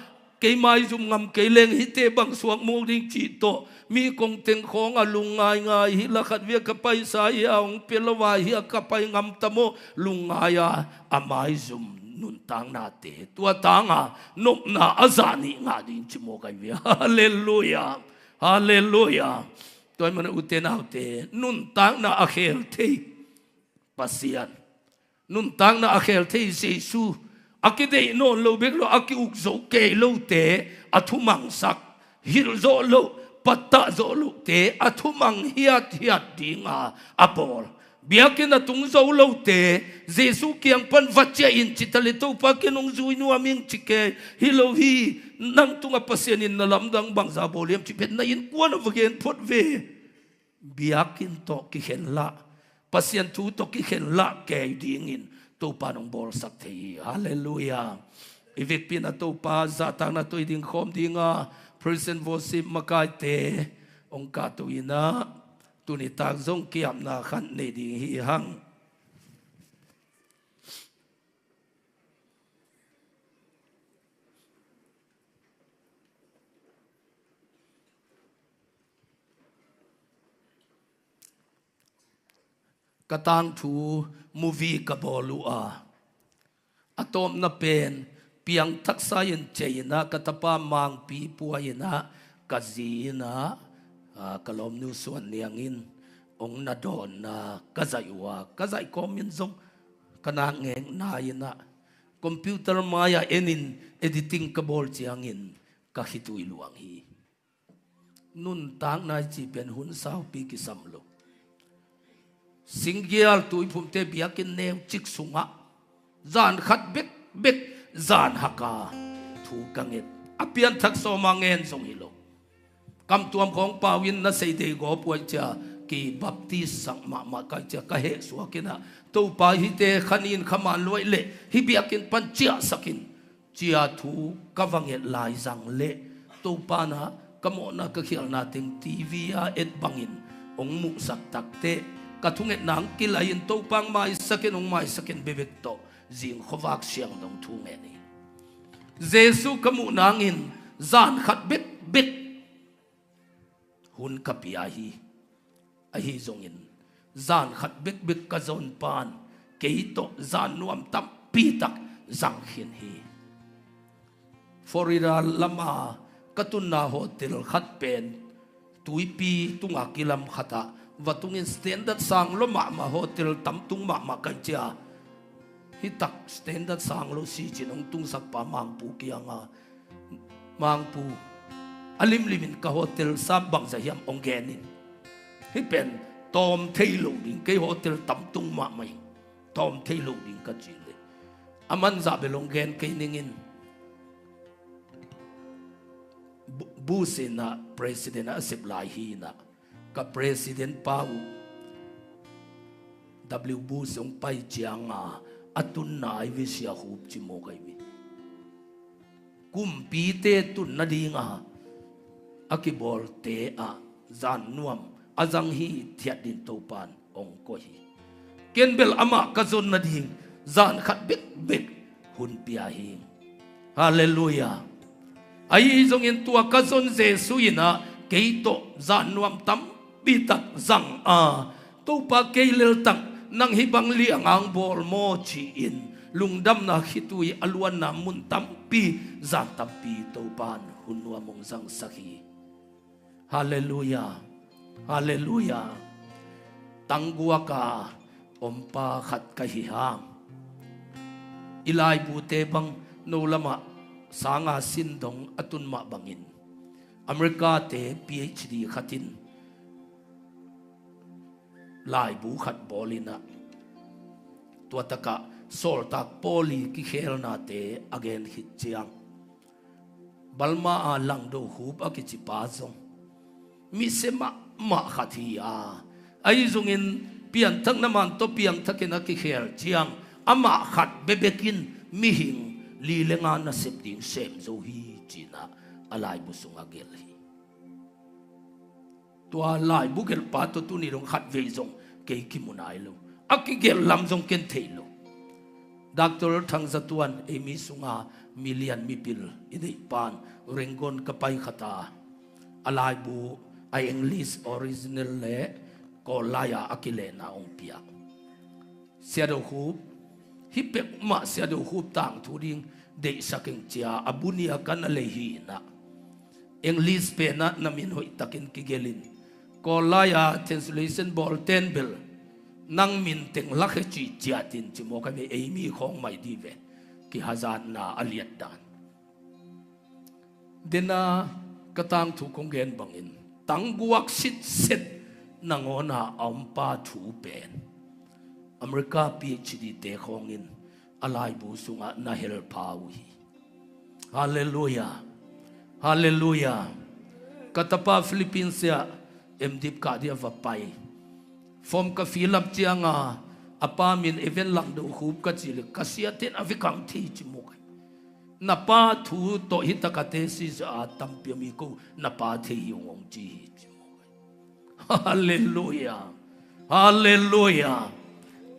ke mai zum ngam ke leng hi te bang suak mo ding chi to mi kong teng khong a lungai ngai hi la khat ve ka pai sa ya ong pelawa hi ka pai ngam tamo lungaya amai zum nun tang na te tua tanga nop na azani nga din chi mo kai ve hallelujah hallelujah toy man uten autte nun tang na akhel thei pasian nun tang na akhel thei Jesu akide no lo bek lo aki uk zo ke lo te athumang sak hil zo lo patta zo lo te athumang hiat dinga apol biakin atung zo lo te Jesu kiang pan vacha in chitalito pa kinong zui nu aming chike hilo hi nang tunga pasyanin na lamdang bangza boliam chipet na yin kuan avagen pot ve biakin to ki khenla pasyan tu to ki khenla ke dingin to panong bol sak thei hallelujah ivek pin to pa za tang na to ding khom dinga present worship makai te ong ka to ina tuni tak zong kiam na khan ne ding hi hang katang thu movie ka bolu a atom na pen piang thaksa yin cheina katapa mang pi puaina kazina kalom nu suan niangin ong na don na kazaiwa kazai komin zong kana ngeng na ina computer maya enin editing kabol chiangin ka hitui luang hi nun tang nai chi pen hun sau pi ki samlo singial tui phum te biakin new chik sunga zan khat bek bek zan haka thu kanget apian thak so mangen song hilo kam tuam khong pawin na sei de go puai cha ki baptist sang ma ka cha ka he suakina to pa hi te khanin khama loi le hi biakin pan chia sakin chia thu kawanget lai zang le to pa na kamona ka khial na ting tv a et bangin ong mu sak tak te kathunget nang kilain to pang mai sakin ong mai sakin bebek to jing khowak siang dong thu nge ni jesu kamu nangin zan khat bek bek hun kapia hi ahi zongin zan khat bek bek ka zon pan keito zan nuam tam pi tak zang hin hi forira lama katuna hotel khat pen tuipi tunga kilam khata watungin standard sang lo ma hotel tam tung ma kan cha hi tak standard sang lo si chinong tung sak pa mang pu kianga mang pu alim limin ka hotel sabang sa hiam onggenin hi pen tom thailo ding ke hotel tam tung ma mai tom thailo ding ka chile aman za belong gen ke ningin busina president asip lai hi na ka president pau w busong pai chianga atun nai vi sia hup chi mo kai mi kumpi te tun na dinga akibol te a zan nuam azang hi thiat din to pan ong ko hi kenbel ama ka zon na ding zan khat bek bek hun pia hi hallelujah ai zong in tua ka zon jesu ina keito zan nuam tam bitak zang a to pa keilel tak nang hibang liang ang bol mo chi in lungdam na hitui alwan na mun tam pi zan tam pi to pan hunwa mong zang sakhi hallelujah hallelujah tangua ka ompa khat ka hi ha ilai bu te bang no lama sanga sindong atun ma bangin america te phd khatin lai bu khat bolina tua taka sol tak poli ki khel na te again hit chiang balma a lang do hup a ki chi pa zong mi sema ma khathia ai zungin pian thak naman to piang thakena ki khel chiang ama khat bebekin mi hing li lenga na sep ding sem zo hi china alai bu sunga gel hi tua lai bu gel pa to tu ni rong khat ve zong ke ki munai lo aki gel lam zong ken thailo doctor thang zatuan emi sunga million mi pil idei pan rengon kapai khata alai bu ai english original le ko laya akile na ong pia siado hu hipek ma siado hu tang thuring de saking chia abunia kan le hi na english pe na namin hoi takin kigelin ko laya translation bol ten bel nang min teng lakhe chi chia tin chi mo ka me emi khong mai di ve ki hazan na aliat dan dena katang thu kong gen bangin tangguak sit set nangona ampa thu pen america phd te khongin alai bu sunga na hel pawi hallelujah hallelujah katapa philippines ya emdip ka dia va pai form ka filap chianga apa min event lang do hup ka chil kasia ten avikang thi chimok na pa thu to hitakate si a tampyami ko na pa the yong chi hallelujah hallelujah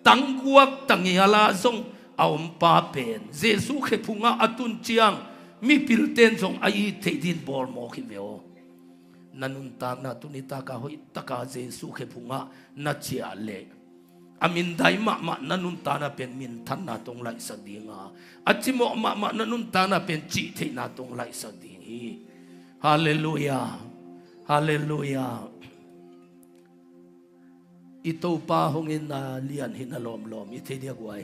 tangguak tangiala zong aum pa pen jesu khe phunga atun chiang mi pilten zong ai theidin bor mo khi veo nanun ta na tunita ka hoi taka jesu khe phunga na chia le amin dai ma nanun ta na pen min than na tong lai sa dinga achimo ma nanun ta na pen chi the na tong lai sa dingi hallelujah hallelujah ito pa hongin na lian hinalom lom ite dia guai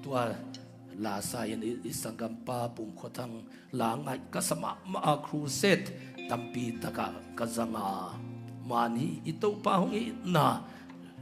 tua la sayan isangam pa pum khotang langai kasama ma cruset tampi taka kazanga mani ito pa hongi na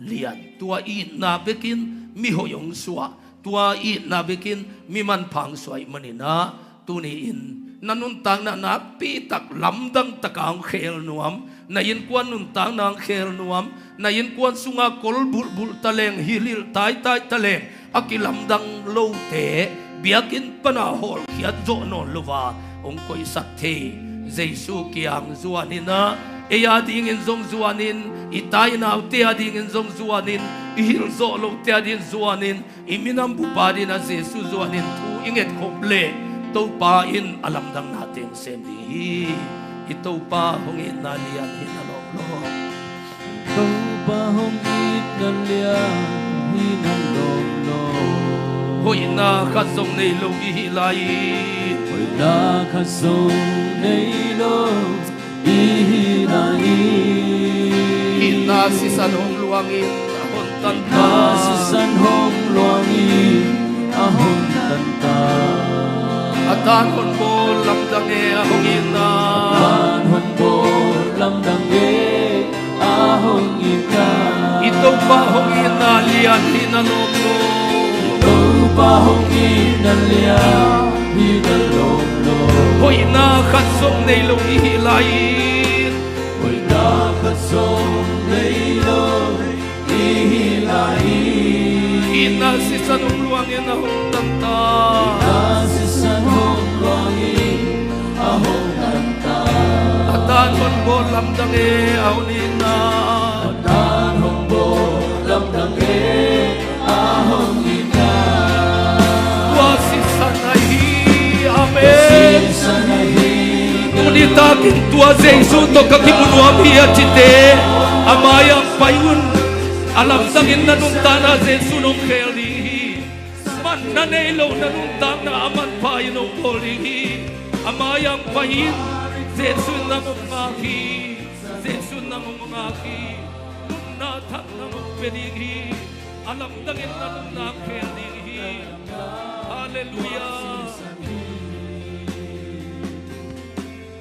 lian tua I na bekin mi hoyong suwa tua I na bekin mi man pang suai manina tuni in nanuntang na pitak lamdang takang khel nuam na yin kwan nuntang nang khel nuam na yin kwan sunga kol bul taleng hilil tai taleng akilamdang lo te biakin panahol kiat zo no luwa ong koi sakte Jesu kiang zuanina eya dingin zong zuanin itay na te dingin zong zuanin ihil zo lo te din zuanin iminam bupadi na Jesu zuanin tu inget komple to pa in alamdang natin sendi ito pa hongin nalian hinalolo to pa hongin nalian hinalolo hoy na kasong nei lo ihilai hoy na kasong nei lo ihilai ina si sanhong luangin ahon tanta si sanhong luangin ahon tanta atan hon bo lamdang e ahong ina atan hon bo lamdang e ahong ina ito pa hong ina lian hinalolo ito pa hong ina lian hinalolo hoy na kasong nei lo ihilain hoy na kasong nei lo ihilain ina si sanhong luangin ahon tanta ina si sanhong luangin ahong tanta atan hon bo lamdang e ahon ina atan hon bo lamdang e ahong ina wasi sanahi amen tunitakin tua Jesu to kakimunwa biya chite amayang payun alam sangin nanuntana Jesu nung keli man nanelo nanuntang na aman payin nung poli amayang payin Jesu na mungaki Jesu na mungaki nunatang na mungpedigi alam sangin nanuntang keli hallelujah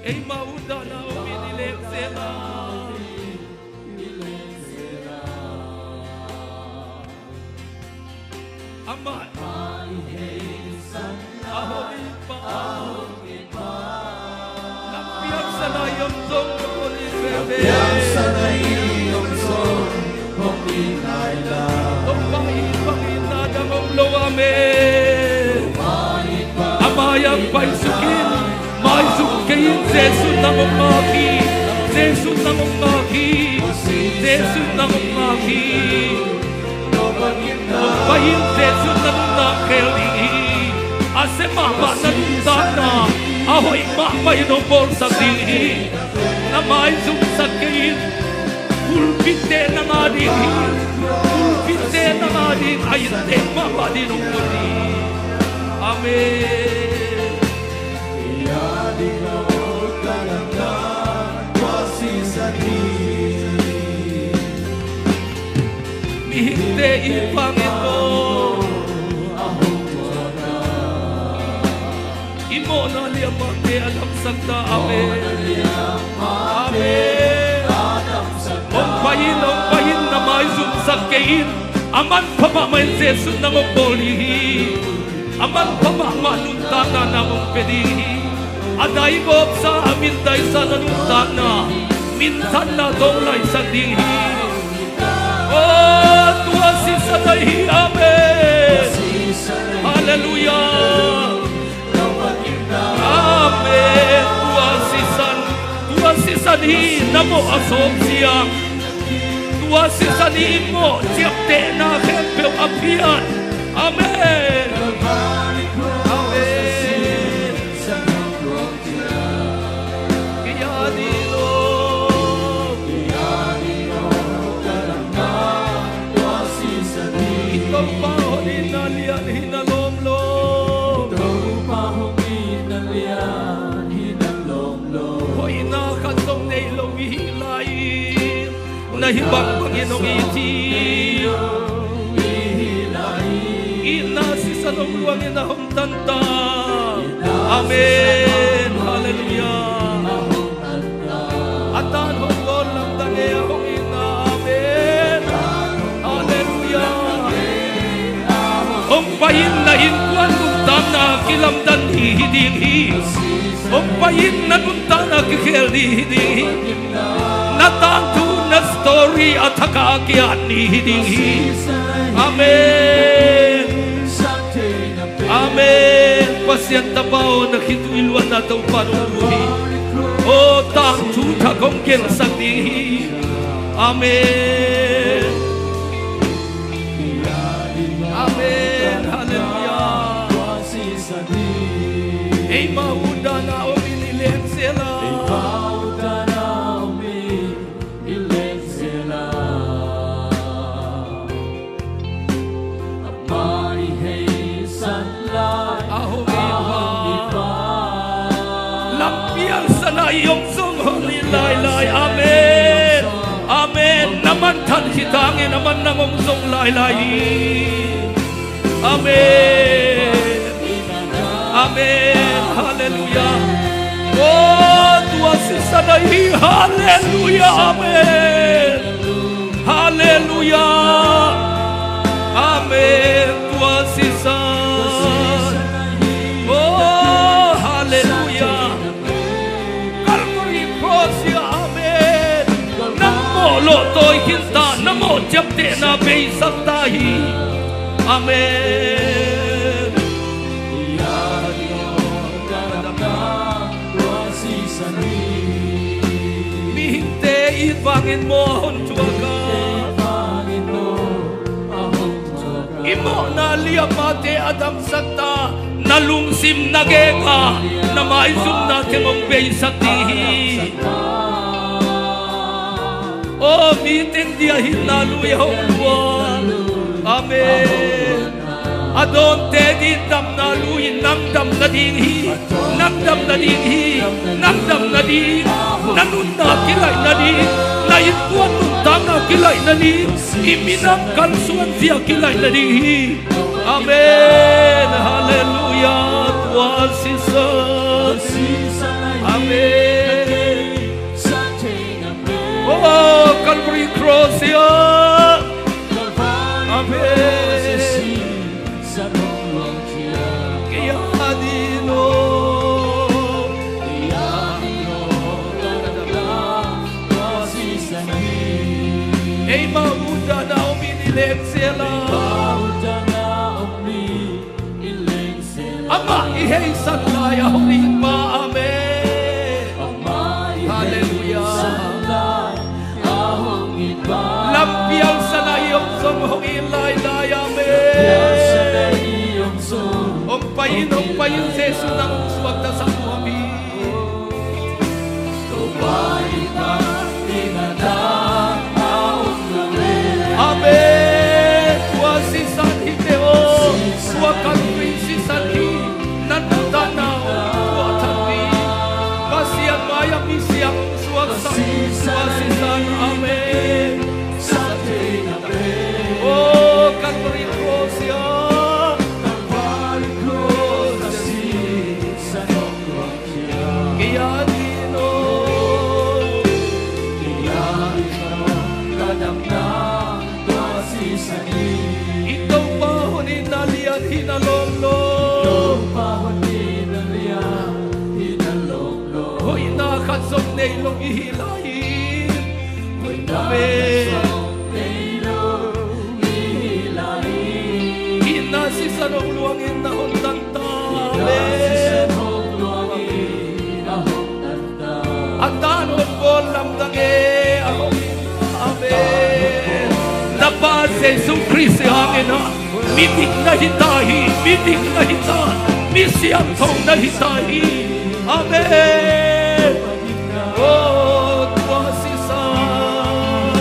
ay mauda na uminilek sila ama ahonin pa napiyak sa layong zong napiyak sa layong zong huminayla tumahin pangina damong lo amen amayang paisukin maisukin Jesu na mumaki Jesu na mumaki Jesu na mumaki Pahin Jesu na mumaki ase mama na nutana ahoy mama inobol sa dihi na maisukin kulpite na nga dihi kulpite na nga dihi ayite mama dinungkuli amen Mihinte ipangin mo Imo na liyamang di alam santa amen amen Om payin na may sumsakain aman pamamayin Jesu na mong polihi aman pamamanuntana na mong pedihi aday ko sa amin tayo sa nanuntana minsan na donglay sa dihi oh tuwa si sanahi amen hallelujah amen tuwa si sanhi na mo asom siyang tuwa si sanhi mo siyak te na kempel apian amen Nahibang Panginoong iti ina si San hong luangin na hong tanta. Amen. Hallelujah. Atan hong gol lang tane hong ina. Amen. Hallelujah. Hong payin na hinkuan nung na kilamdan hihiding hi. Hong payin na nung na kikel hihiding hi. Natantu na story at hakakian hihiding hi. Amen. Amen. Pasyan tabaw na hituilwan na itong panuhi. O tang tuta kong kinsagdihi. Amen. Amen. Hallelujah. Ay mauda na o binilin sila. Iyong sungho nilay-lay. Amen. Amen. Naman tan hitangin naman namong sung lay-lay. Amen. Amen. Hallelujah. Oh, Tua sisanay. Hallelujah. Amen. Hallelujah. Amen. Tua sisan. Oh, hallelujah. Lo tôi hinta namo japte na be saktahi. Amen. Mihinte ibangin mo honjuaga. Imo na liyamate adam sakta nalungsim nageka na maisum na temong be saktihi. Oh, meeting dia hinalu yung luwan. Amen. Adon tedi dam naluin nang dam na dinhi, nang dam na dinhi, nang dam na din, nanunda kilay na din, naitkuan nuntang na kilay na din, iminang kalsuan siya kilay na dinhi. Amen. Hallelujah. Tuwa si Jesus. Amen. Oh, Calvary Cross ya. Amen. Kaya adino. Ay mauda na uminilig sila. Ama ihey sanlaya huling ma. Amen. Hallelujah. Lampiang sana iyong song hong ilay-lay. Amen. Ong payin seso ng suwag na sa kami. Amen. Wasi sanhi teo, wakan si sanhi, nanutanaw, watanwi. Pasiyan maya misiyang suwag sa wasi san. Amen. Oh, Calvary Cross ya. Calvary Cross ya. Kaya dino. Ikaw pa huninalian hinalolo. Hoy nakasok na ilong ihilahin. Amen. Si sanong luangin na hondang tamen. At tanon ko lamdange ako. Amen. Dapat sa Isang Kristo hangin na mitik na hitahi, mitik na hita, misiyantong na hitahi. Amen. Oh, tuwasisan,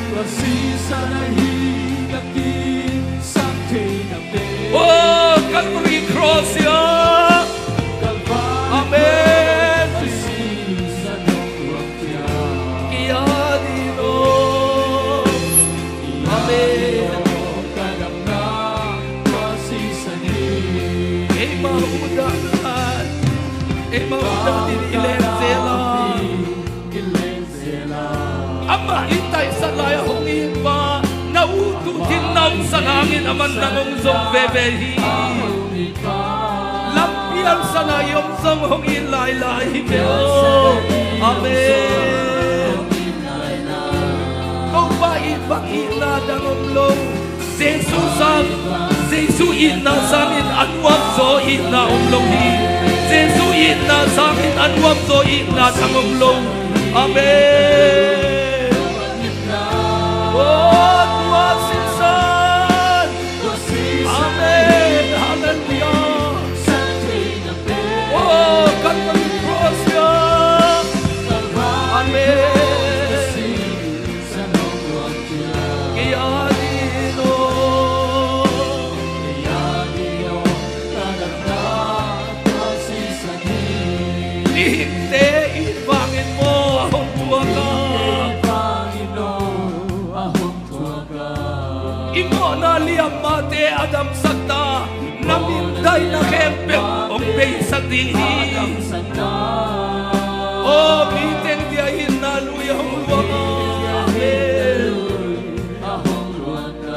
tuwasisan ay oh, Calvary Cross ya. Amen. Kaya dino. Amen. maudahan, maudahan din ilensela. Ama itay sa laya hongin pa, naututin nam sa langin aman nangong zong bebehi. Lampian sa nayong zong hongin laylay beo. Amen. Kau ba ibangin na dangong long, Jesusang, Jesu ina sangin anwam so ina umlonghi. Jesu ina sangin anwam so ina dangong long. Amen. Oh, Tuhan sinsan. Amen. Hallelujah. Oh, Calvary Cross ya. Amen. Iyadino. Ihinte, ibangin mo akong buwag ka. Imo na liyam mate Adam Santa namintay na kempek ang sa dihi. Oh, biteng diyahin na luyang luwanga.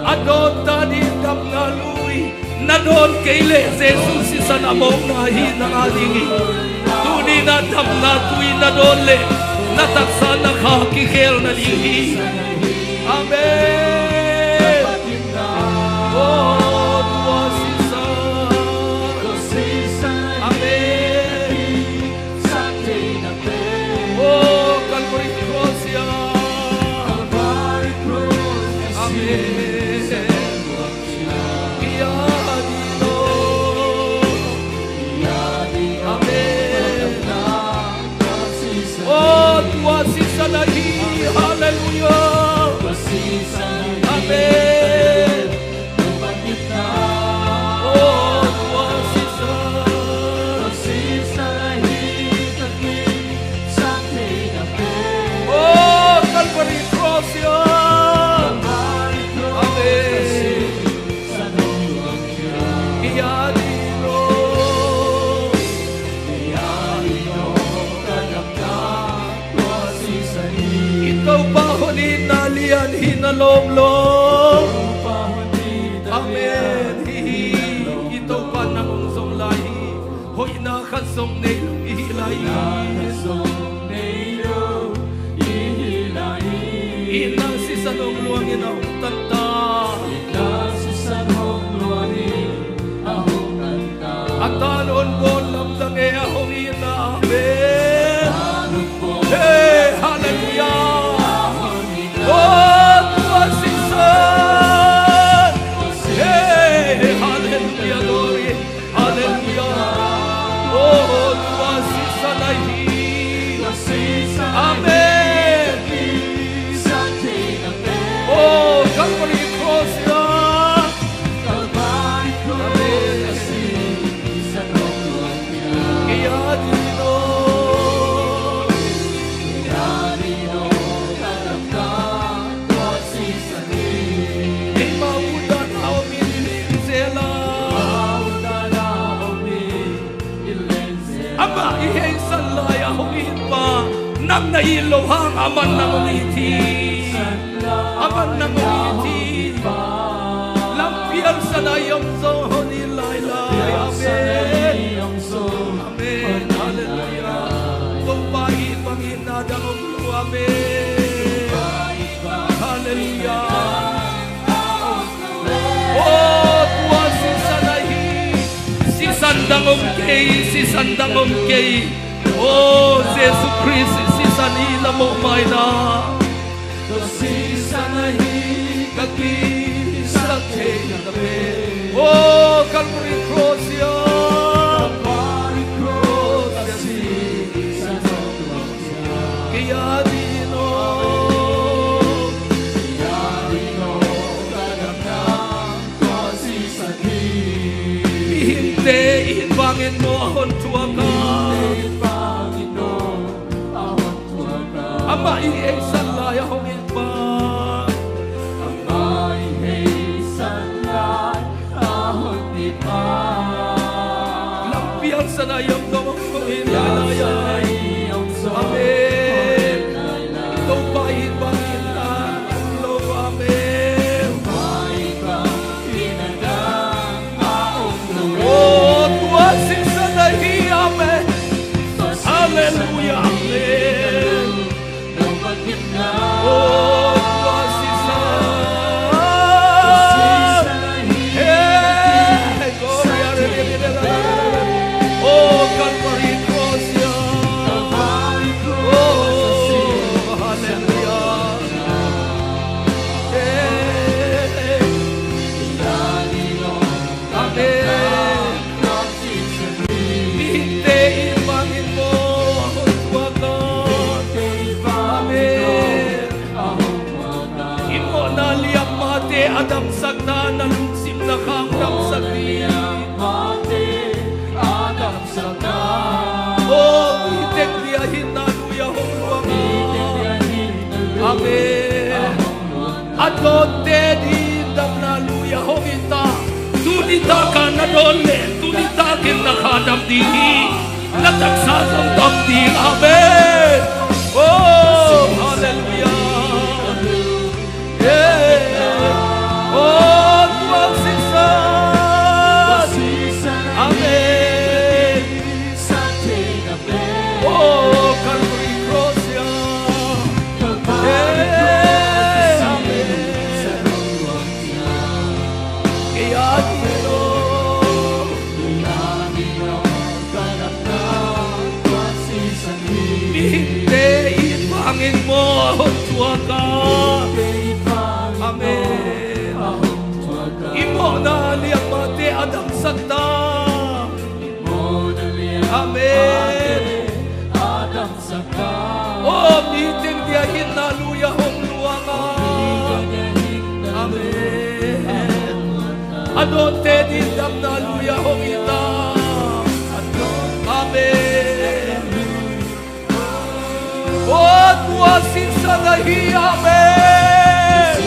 Adon tanindam na luy nadon kaile Jesus isan among nahin ng alingi. Tuni na dam na tuwi na dole nataksa na kakikel na dihi. Amen. Oh, Tuhan sinsan. Amen. Oh, Calvary Cross ya. Amen. Iyadino. Amen. Oh, Tuhan sinsan lagi. Hallelujah. Amen. Hinalomlom. Amen. Ito pa nangungsong lahi. Hoy nakasong nailong ihilahi. Inang si sanong luwangin akong tanda. At tanon ko lamdang akong inaabit. Hey, hallelujah. Oh, Tuhan sinsan. Hey, hallelujah, glory, hallelujah. Oh, Tuhan sinsan lagi. Amen. Oh, Calvary Cross ya. Amen. Iyadino. Ama ihey salay ahongin pa nang nailohang aman ng umiti. Aman ng umiti. Lampian sa nayong zohon ilaylay. Amen. Amen. Hallelujah. Tumpahin panginadang umlo. Amen. Hallelujah. Oh, Tuhan sisanahi. Si sandang umkay. Oh, Jesus Christ, si sanila mo may na. Si sanahi kagbi sa kaya. Oh, Calvary Cross ya. Calvary Cross ya si kaya dino. Hinte ibangin mo ahon tuwaga. Ama ihey salay ahongin pa. sana yung tumungin na Amen. Tumpahin bangin na ulo. Amen. Oh, tuwasin sa nahi. Amen. Hallelujah. Amen. Oh, tuwasin sa oh, Calvary Cross yan. Oh, hallelujah. Amen. Hintayin bangin mo ang wagan. Amen. Imo na liyang mati adam sagna ng simnakang damsagli. Oh, itek dia hinaluya hong wangan. Amen. Adote di damnaluya hong ita. Tunita ka na dole, tunita kin nakadam dihi. Natagsasam damdi. Amen. Oh, hallelujah. Yeah. Oh, tuwagsisan. Amen. Oh, Calvary Cross yan. Yeah. Amen. Kaya dito, hihintayin pangin mo ang tuwaga. Amen. Imo na liyang mati adam sagda. Amen. Oh, meeting dia hinaluya hong luwangan. Amen. Adote di damnaluya hong ita. Amen. Oh, tuwasin sa nahi. Amen.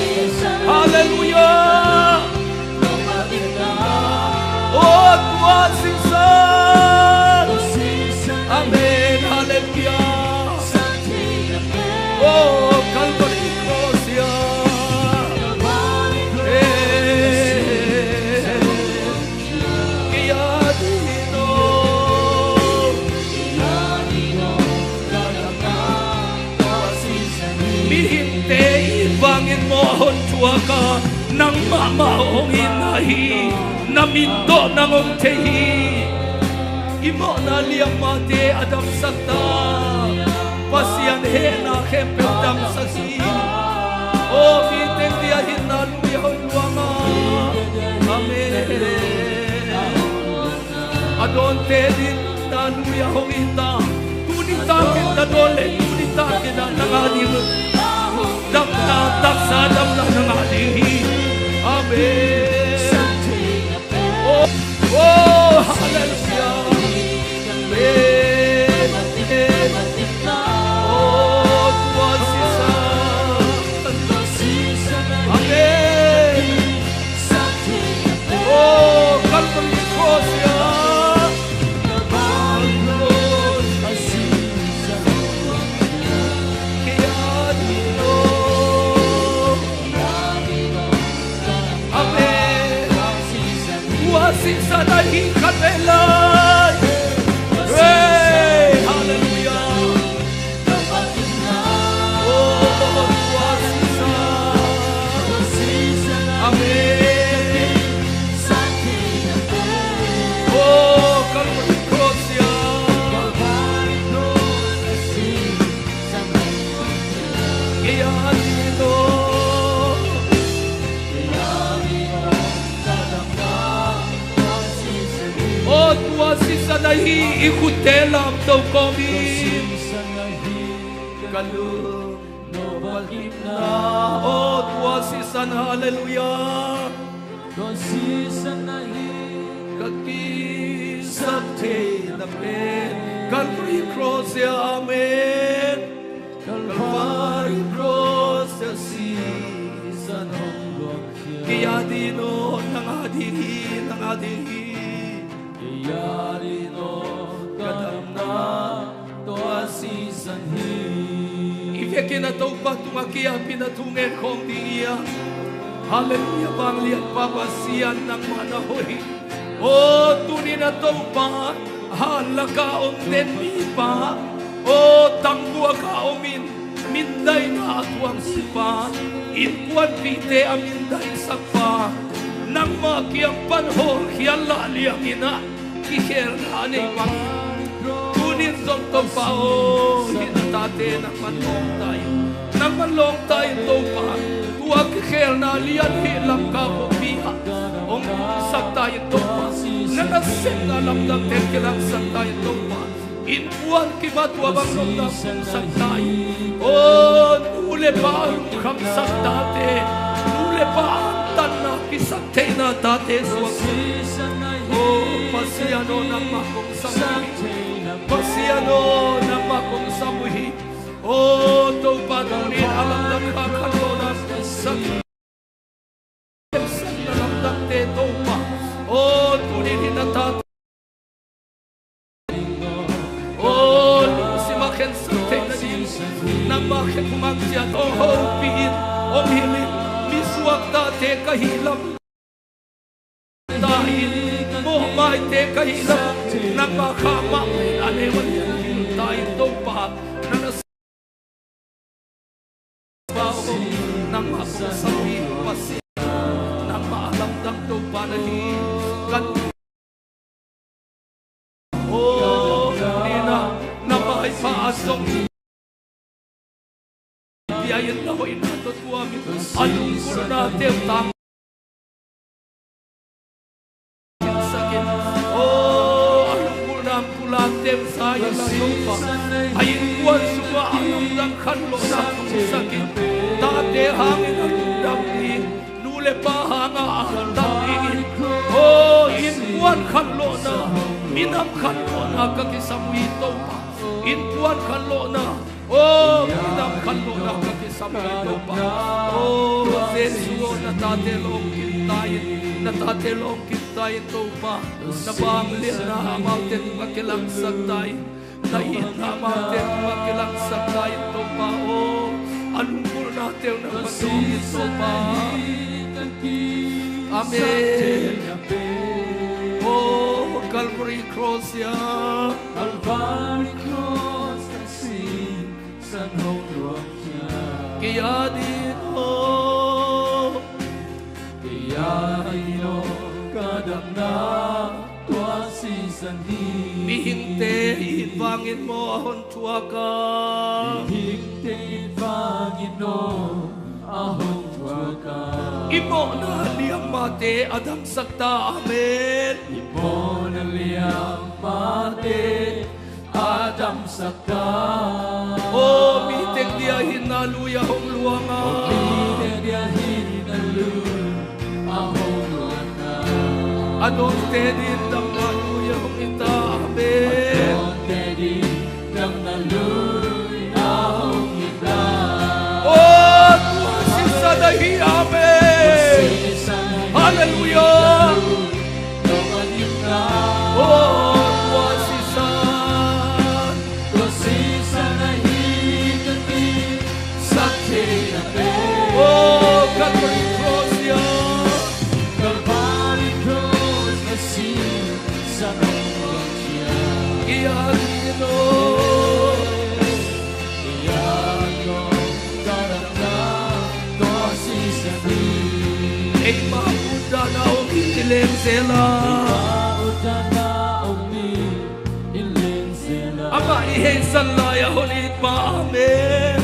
Hallelujah. Oh, tuwasin sa Amen. Hallelujah. Oh, Calvary Cross yan. Kaya dito mihintayin bangin mo ang tuwaga ng mamaong inahi na minto ng untehi. Imo na liyang mati adam sakta pasian hena kempel dam sasi. Oh, miteng dia hinaluya hong luwangan. Amen. Adonte din naluya hong ita. Tunita kita dole, tunita kita nangadim. Dam na taksa dam na nangadim. Amen. Oh, oh, hallelujah. Oh, tuwagsisan. Amen. Oh, Calvary Cross yan. Kaya dito. Amen. Tuwagsisan ay hikamelay. Hey, hallelujah. Oh, tuwagsisan. Amen. Oh, Calvary Cross yan. Kaya dito. Oh, tuwagsisan nahi ikutelam daw komin. Kalung nobalik na. Oh, tuwagsisan, hallelujah. Kakisakte namin. Calvary Cross ya, amen. Calvary Cross ya, season hong kaya dino nang adihi. Kaya dino Iveke na tau pa tumakia pinatungen kong tingiya. Hallelujah, pangliat papasiyan ng manahoy. O tunin na tau pa, halakaon den pa. O tanggua kaomin, minday na atwang sipa. Inpuan pite aminday sakpa. Nang makiyang panhol, hiyalali ang ina. Kikir na anay pang tunin zong tau pa. O hinatate ng manlong tayo. Nang manlong tayo tau pa. Tuwag kikir na liyan hilang kakopiha. Ong saktayo tau pa. Nanasip na lamdang terkilang saktayo tau pa. Inpuan kibat wabang lamdang saktayo. O nule pa ang saktate. Nule pa ang tanah kisakte na tate swasi. O pasiano ng makong samuhi. Pasiano ng makong samuhi. O tupanunin alam ng kakalonas saktayo. Sa lamdang te tupa. O tuninin na tate. Nang bakit kumagsiyan o horupin o hiling miswag tate kahilam dahil mo may te kahilam nang makama alewan tayo tupa na nasabaho nang masasabi pasi nang maalamdang tupa na hikan o nina na may paasong biyayin na ko inatot ko amin. Anong ko natin tang sakit. Oh, anong ko natin sa iyo na lupa. Ayin kuwan suwa anong ng kanlo na sakit. Dati hangin ang damli. Nule pa hanga ang damli. Oh, inkuwan kanlo na. Minam kanlo na kakisamwito pa. Inkuwan kanlo na. Oh, minam kanlo na kakisamwito pa. Oh, Zesuo na tatelong kintayin. Na tatelong kintayin to pa. Na pamilin na amaltin makilangsag tayo. Na inamaltin makilangsag tayo to pa. Oh, alungkol natin na matungin to pa. Amen. Oh, Calvary Cross ya. Calvary Cross kasih san hong ruang kia. Kaya dito, Kaya ino kadang na tua si sandi. mihinte ibangin mo ahon tuwa ka. Hingte pangin no ahon tuaka. Imo na liyang mate adang sakta. Amen. Imo na liyang mate Adam sakta. Oh, mitek dia hinaluya hong luanga. Pagkita dia hinalul ahong luana. Anong tedin ng maluya hong ita. Amen. Ang tedi ng naluloy ahong ita. Oh, tuwa si Sadahi. Amen. Hallelujah. Oh, tuwa si San. Oh, Calvary Cross ya. Iyagino. Ay mabuda na o kitiling sila. Ama ihesan laya ulit pa. Amen.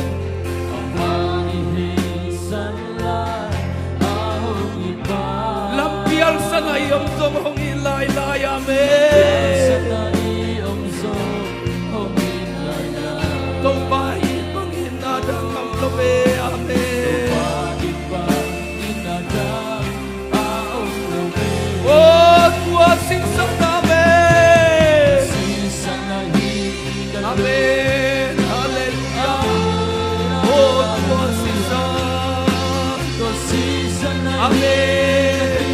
Lampiang sa ngayong tumong ilay-lay. Amen. Tumpahin panghinadang ang lobe. Amen. Oh, tuwasing sa namin. Amen. Hallelujah. Oh, tuwasing sa. Amen.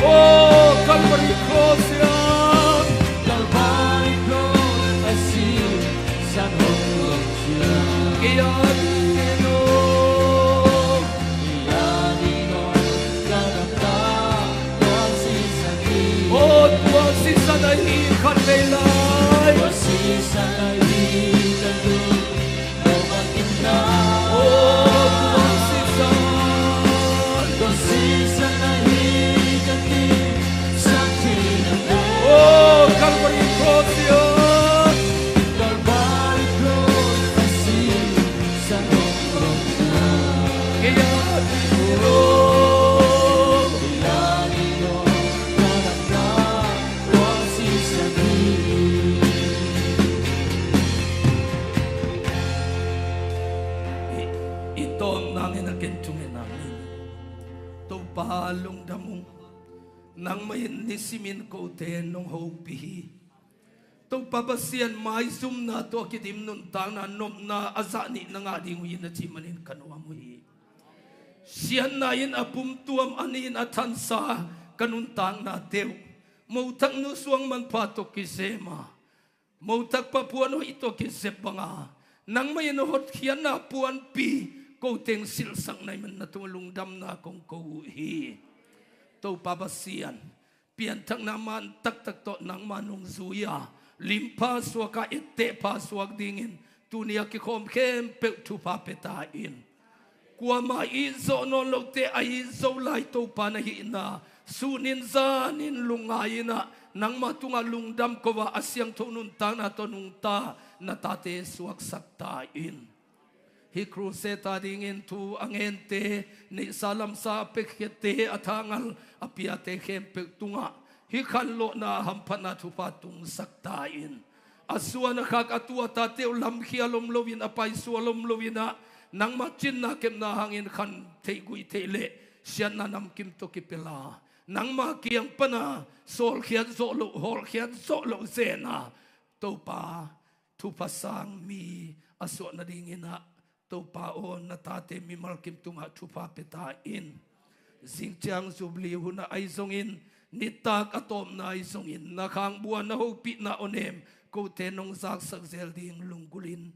Oh, Calvary Cross ya. na hi khan nei lai Wa si sa na hi ka du no ma kim na Wa si sa na hi ka ti sa ti na na Calvary cross yo Calvary cross wa si sa no na Kaya diro palong damong nang mayin ni simin ko ten nung hopi to papasian mai sum na to kitim nun tang na nom na azani na nga ding yin na chimanin kanwa mo hi sian na yin apum tuam anin athansa kanun tang na teu mo tang no suang man patok kisema mo tak papuan ho ito kisepanga nang mayin hot khian na puan pi ko teng sil sang nai man na tumulong dam na kong ko hi to papasian pian thang na man tak to nang manung zuya limpa suaka ette pa suak dingin tunia ki khom khem pe tu pa petain kwa ma izo no lote ai zo lai to pa na hi na sunin zanin lungaina nang matunga lungdam ko wa asyang thonun ta na tonung ta na tate suak saktain hi kruseta dingin tu angente ni salam sa pekete athangal apiate khempek tunga hi khallo na hampana thu patung saktain aswana khak atua ta teu lam khialom lovin apai sualom lovina nang machin na kem na hangin khan theigui thele sian na nam kim to kipela nang ma kiang pana sol khian zo lo hol khian zo lo zena to pa thu pasang mi aswa na dingina to paon na tate mi malkim tunga thupa peta in zingchang zubli huna ai zongin nitak atom na ai zongin na khang buan na hopi na onem ko tenong zak sak zel ding lungulin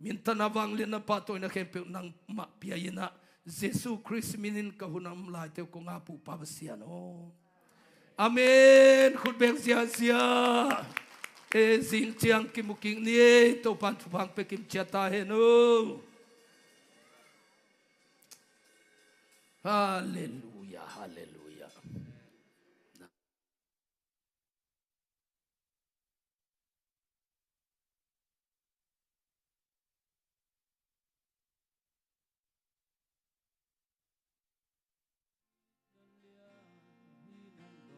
mintan awang lin na patoy na kempe nang ma piayina Jesu Christ minin kahunam lai te ko nga pu pabasiano amen khutbeng sia sia zingchang kimuking ni to pan thupang pe kim chata he no Hallelujah, hallelujah.